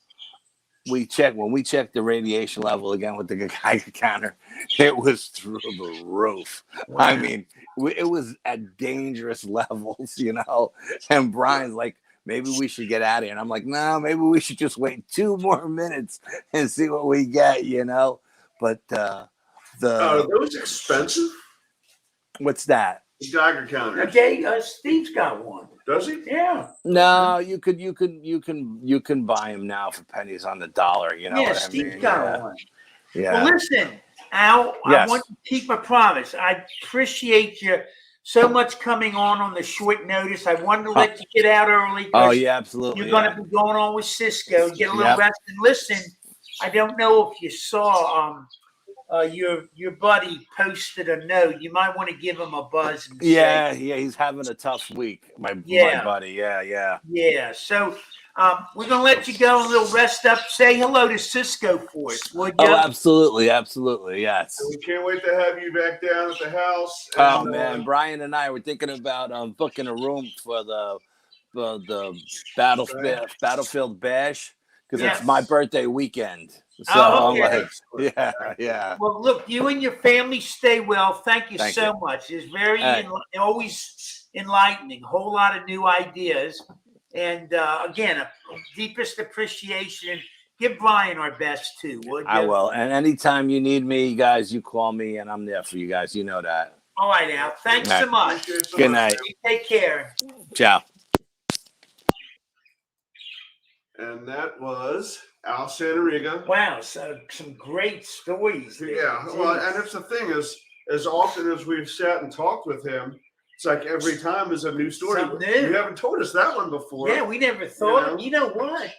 when we checked the radiation level again with the Geiger counter, it was through the roof. Wow. I mean, it was at dangerous levels, you know. And Brian's like, maybe we should get out of here. And I'm like, no, maybe we should just wait 2 more minutes and see what we get, you know. But are those expensive? What's that? The Geiger counter. Okay, Steve's got one. Does he? Yeah. No, you can buy them now for pennies on the dollar. You know. Yeah, what Steve's I mean? got one. Yeah. Well, listen, Al, Yes. I want to keep my promise. I appreciate you so much coming on the short notice. I wanted to let you get out early. Oh yeah, absolutely. You're going to be going on with Cisco. Get a little rest and listen. I don't know if you saw your buddy posted a note. You might want to give him a buzz. And yeah, he's having a tough week. My buddy. Yeah. So we're gonna let you go a little rest up. Say hello to Cisco for us, would you? Oh, absolutely, yes. We can't wait to have you back down at the house. Oh man, Brian and I were thinking about booking a room for the Battlefield Bash because it's my birthday weekend. So okay. Yeah. Well, look, you and your family stay well. Thank you so much. It's very always enlightening. A whole lot of new ideas. And again, deepest appreciation. Give Brian our best too, would you? I will. And anytime you need me, guys, you call me and I'm there for you guys. You know that. All right, Al. Thanks so much. Good night. You take care. Ciao. And that was Al Santariga. Wow, so some great stories there. Yeah, well, and it's the thing is, as often as we've sat and talked with him, it's like every time is a new story. You haven't told us that one before. Yeah, we never thought. You know what?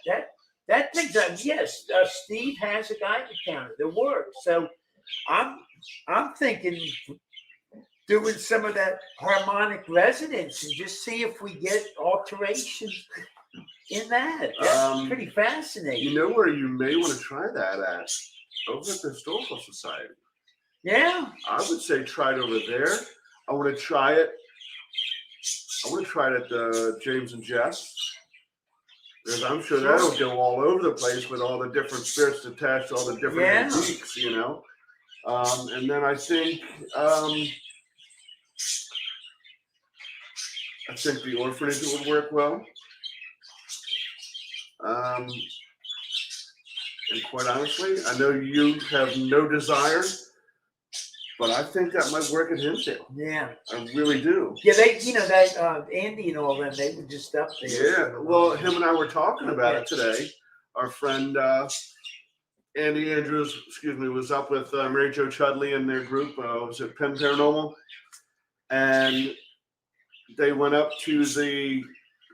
That thing's yes. Steve has a Geiger counter that works. So I'm thinking doing some of that harmonic resonance and just see if we get alterations in that. That's pretty fascinating. You know where you may want to try that at? Over at the Historical Society. Yeah. I would say try it over there. I want to try it at the James and Jess. Because I'm sure that'll go all over the place with all the different spirits attached to all the different antiques, you know. And then I think the orphanage would work well. And quite honestly, I know you have no desire, but I think that might work at Hinsdale. Yeah, I really do. Yeah, that Andy and all them, they were just up there. Yeah, well, him and I were talking about it today. Our friend Andy Andrews, was up with Mary Jo Chudley and their group. Was it Penn Paranormal? And they went up to the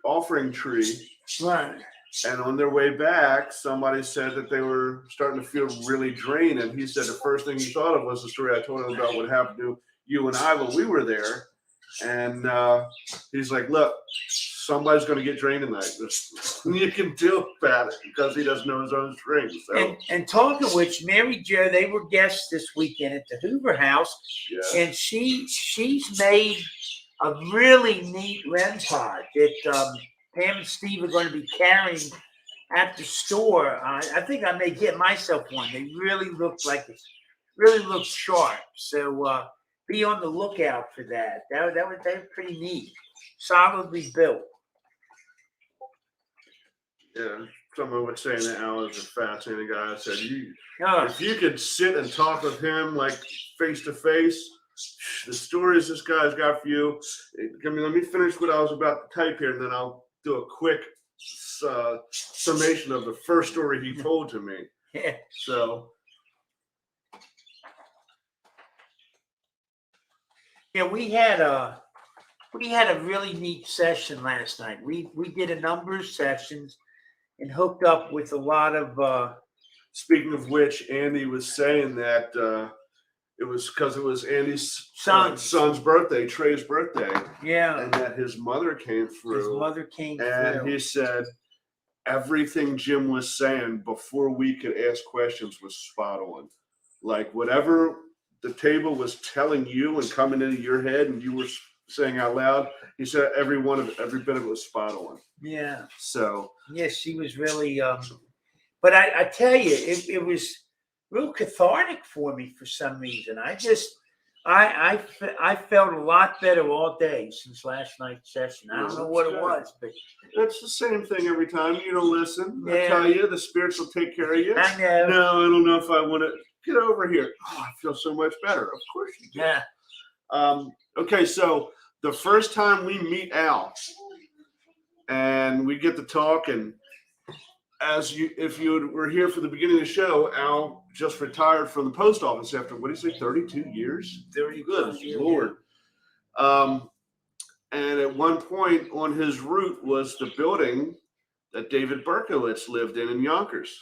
offering tree. Right. And on their way back, somebody said that they were starting to feel really drained. And he said the first thing he thought of was the story I told him about what happened to you and I when we were there. And he's like, look, somebody's going to get drained tonight. You can deal about it because he doesn't know his own strings. So. And talking of which, Mary Jo, they were guests this weekend at the Hoover House. Yeah. And she's made a really neat REM pod that Pam and Steve are going to be carrying at the store. I think I may get myself one. They really look sharp. So be on the lookout for that. That was pretty neat. Solidly built. Yeah, someone was saying that Al is a fascinating guy. I said, if you could sit and talk with him like face to face, The stories this guy's got for you. I mean, let me finish what I was about to type here, and then I'll do a quick summation of the first story he told to me. Yeah. So, Yeah, we had a really neat session last night. We did a number of sessions and hooked up with a lot of. Speaking of which, Andy was saying that it was because it was Andy's son's birthday, Trey's birthday. Yeah. And that his mother came through. His mother came and through. He said everything Jim was saying before we could ask questions was spot on. Like whatever the table was telling you and coming into your head and you were saying out loud, he said every bit of it was spot on. Yeah. So. Yeah, she was really. But I tell you, it was real cathartic for me for some reason. I felt a lot better all day since last night's session. I don't know what it was, but it's the same thing every time. You don't listen. Yeah. I tell you, the spirits will take care of you. I know. No, I don't know if I want to get over here. Oh, I feel so much better. Of course you do. Yeah. Okay, so the first time we meet Al, and we get to talk, and if you were here for the beginning of the show, Al just retired from the post office after, what did he say, 32 years? 32 Good years. Lord. And at one point on his route was the building that David Berkowitz lived in Yonkers.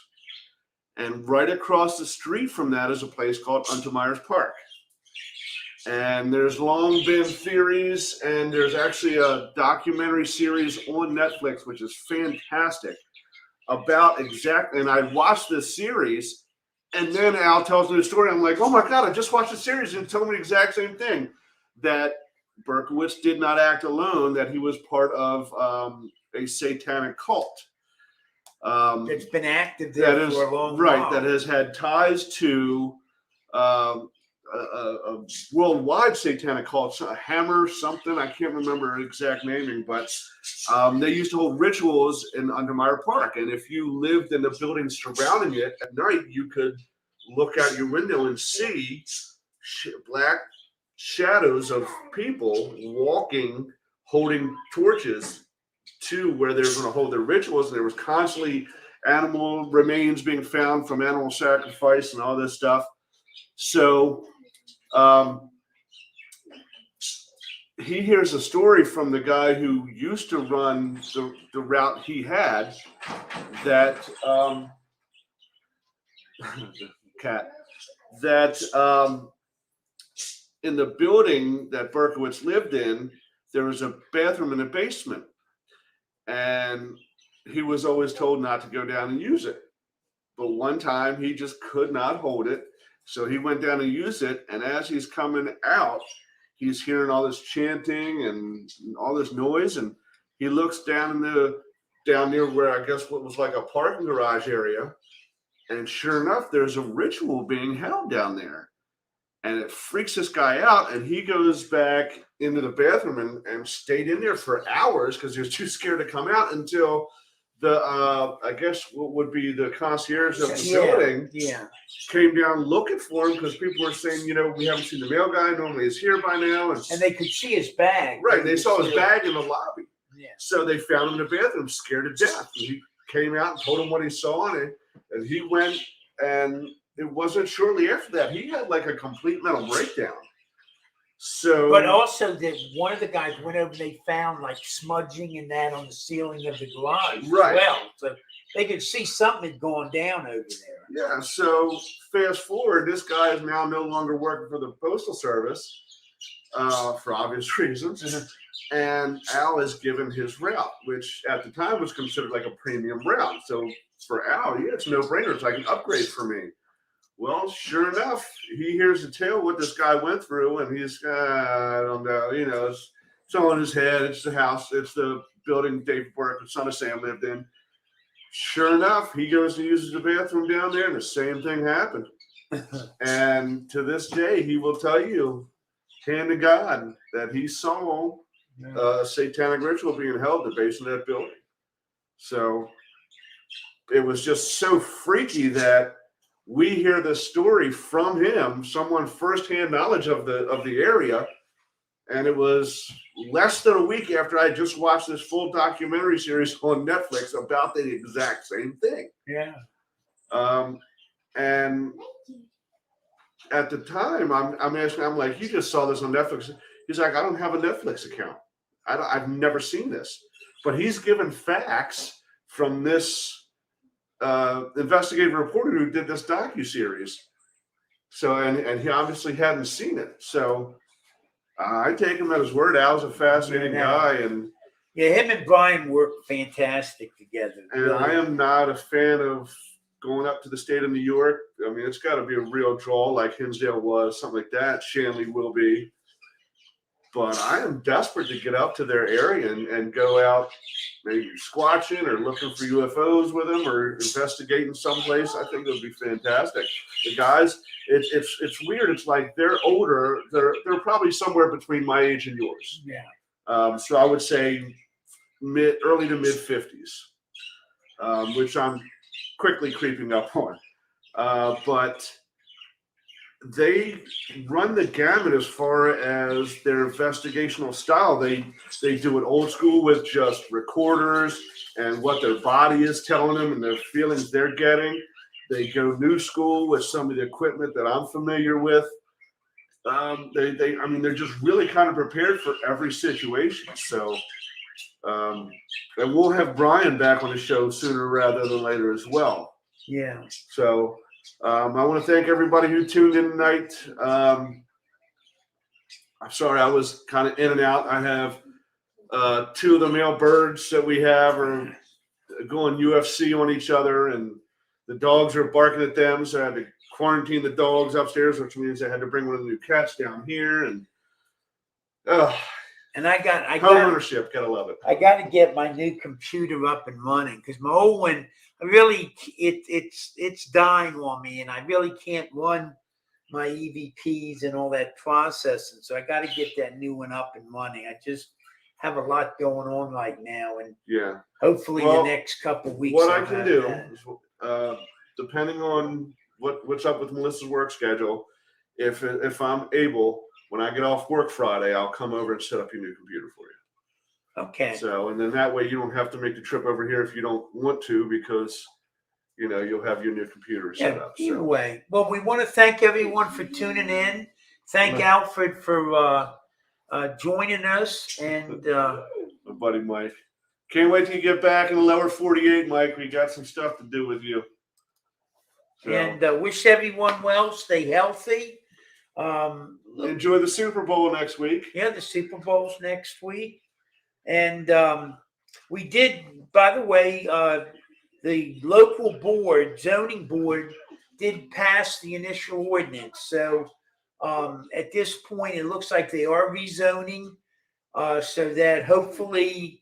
And right across the street from that is a place called Untermeyer's Park. And there's long been theories, and there's actually a documentary series on Netflix, which is fantastic, about and I watched this series, and then Al tells me the story. I'm like, oh my God, I just watched the series and told me the exact same thing, that Berkowitz did not act alone, that he was part of a satanic cult. It's been active there for a long while. Right, that has had ties to a worldwide satanic cult, a Hammer something, I can't remember exact naming, but they used to hold rituals in Untermeyer Park, and if you lived in the building surrounding it at night, you could look out your window and see black shadows of people walking, holding torches to where they were going to hold their rituals, and there was constantly animal remains being found from animal sacrifice and all this stuff. So he hears a story from the guy who used to run the route he had, that in the building that Berkowitz lived in, there was a bathroom in the basement, and he was always told not to go down and use it. But one time he just could not hold it, so he went down and used it, and as he's coming out, he's hearing all this chanting and all this noise, and he looks down near where I guess what was like a parking garage area, and sure enough, there's a ritual being held down there, and it freaks this guy out, and he goes back into the bathroom and stayed in there for hours because he was too scared to come out until the I guess what would be the concierge of the building came down looking for him, because people were saying, we haven't seen the mail guy. Normally he's here by now. And they could see his bag. Right. They saw his bag in the lobby. Yeah. So they found him in the bathroom, scared to death. And he came out and told him what he saw, and he went, and it wasn't shortly after that he had like a complete mental breakdown. So, but also that one of the guys went over and they found like smudging and that on the ceiling of the garage. Right. As well. So they could see something had gone down over there. Yeah. So fast forward, this guy is now no longer working for the Postal Service for obvious reasons. And Al is given his route, which at the time was considered like a premium route. So for Al, it's no brainer. It's like an upgrade for me. Well, sure enough, he hears the tale what this guy went through, and he's, I don't know, it's all in his head. It's the house, it's the building Dave Burke, son of Sam, lived in. Sure enough, he goes to use the bathroom down there, and the same thing happened. And to this day, he will tell you, hand to God, that he saw a satanic ritual being held at the base of that building. So it was just so freaky that we hear this story from him, someone firsthand knowledge of the area. And it was less than a week after I just watched this full documentary series on Netflix about the exact same thing. Yeah. And at the time, I'm asking, I'm like, you just saw this on Netflix. He's like, I don't have a Netflix account. I've never seen this. But he's given facts from this investigative reporter who did this docuseries. So, and he obviously hadn't seen it. So I take him at his word. Al's a fascinating guy. And yeah, him and Brian work fantastic together. And really. I am not a fan of going up to the state of New York. I mean, it's got to be a real draw like Hinsdale was, something like that. Shanley will be. But I am desperate to get up to their area and go out maybe squatching or looking for UFOs with them or investigating someplace. I think it would be fantastic. The guys, it's weird. It's like they're older. They're probably somewhere between my age and yours. Yeah. So I would say early to mid 50s, which I'm quickly creeping up on. But they run the gamut as far as their investigational style. They do it old school with just recorders and what their body is telling them and their feelings they're getting. They go new school with some of the equipment that I'm familiar with. They're just really kind of prepared for every situation. So, and we'll have Brian back on the show sooner rather than later as well. Yeah. So, I want to thank everybody who tuned in tonight. I'm sorry I was kind of in and out. I have two of the male birds that we have are going UFC on each other, and the dogs are barking at them. So I had to quarantine the dogs upstairs, which means I had to bring one of the new cats down here. And I got home ownership, gotta love it. I got to get my new computer up and running because my old one, it's dying on me, and I really can't run my EVPs and all that processing. So I got to get that new one up and running. I just have a lot going on right now, and hopefully the next couple of weeks. What I can do is, depending on what's up with Melissa's work schedule, if I'm able, when I get off work Friday, I'll come over and set up your new computer for you. Okay. So, and then that way you don't have to make the trip over here if you don't want to, because, you'll have your new computer set up. Either way. Well, we want to thank everyone for tuning in. Thank Alfred for joining us. And my buddy Mike. Can't wait till you get back in the lower 48, Mike. We got some stuff to do with you. So. And wish everyone well. Stay healthy. Enjoy the Super Bowl next week. Yeah, the Super Bowl's next week. And we did, by the way, the local board, zoning board, did pass the initial ordinance. So at this point, it looks like they are rezoning so that hopefully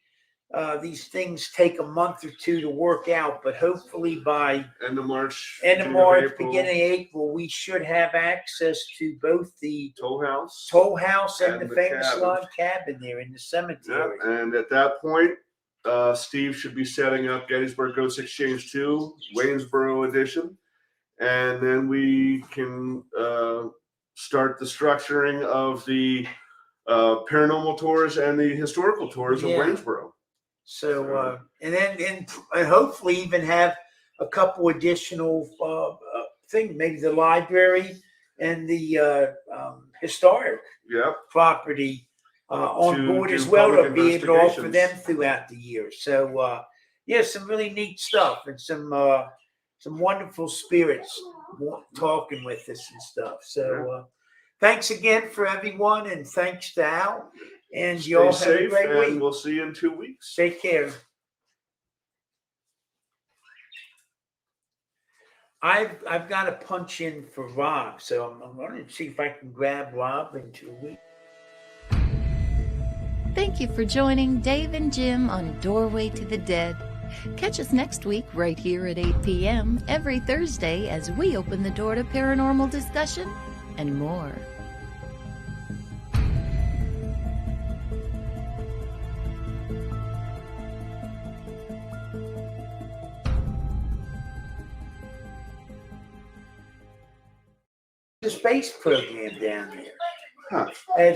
these things take a month or two to work out. But hopefully by end of March, beginning of April, we should have access to both the toll house and the famous log cabin there in the cemetery. Yeah. And at that point, Steve should be setting up Gettysburg Ghost Exchange 2, Waynesboro edition. And then we can start the structuring of the paranormal tours and the historical tours of Waynesboro. So, and hopefully even have a couple additional things, maybe the library and the historic property on board as well, to be able to offer them throughout the year. So, some really neat stuff and some wonderful spirits talking with us and stuff. So, thanks again for everyone, and thanks to Al. And you all have a great week. And we'll see you in 2 weeks. Take care. I've got to punch in for Rob, so I'm going to see if I can grab Rob in 2 weeks. Thank you for joining Dave and Jim on Doorway to the Dead. Catch us next week right here at 8 p.m. every Thursday as we open the door to paranormal discussion and more. the space program down there. Huh. And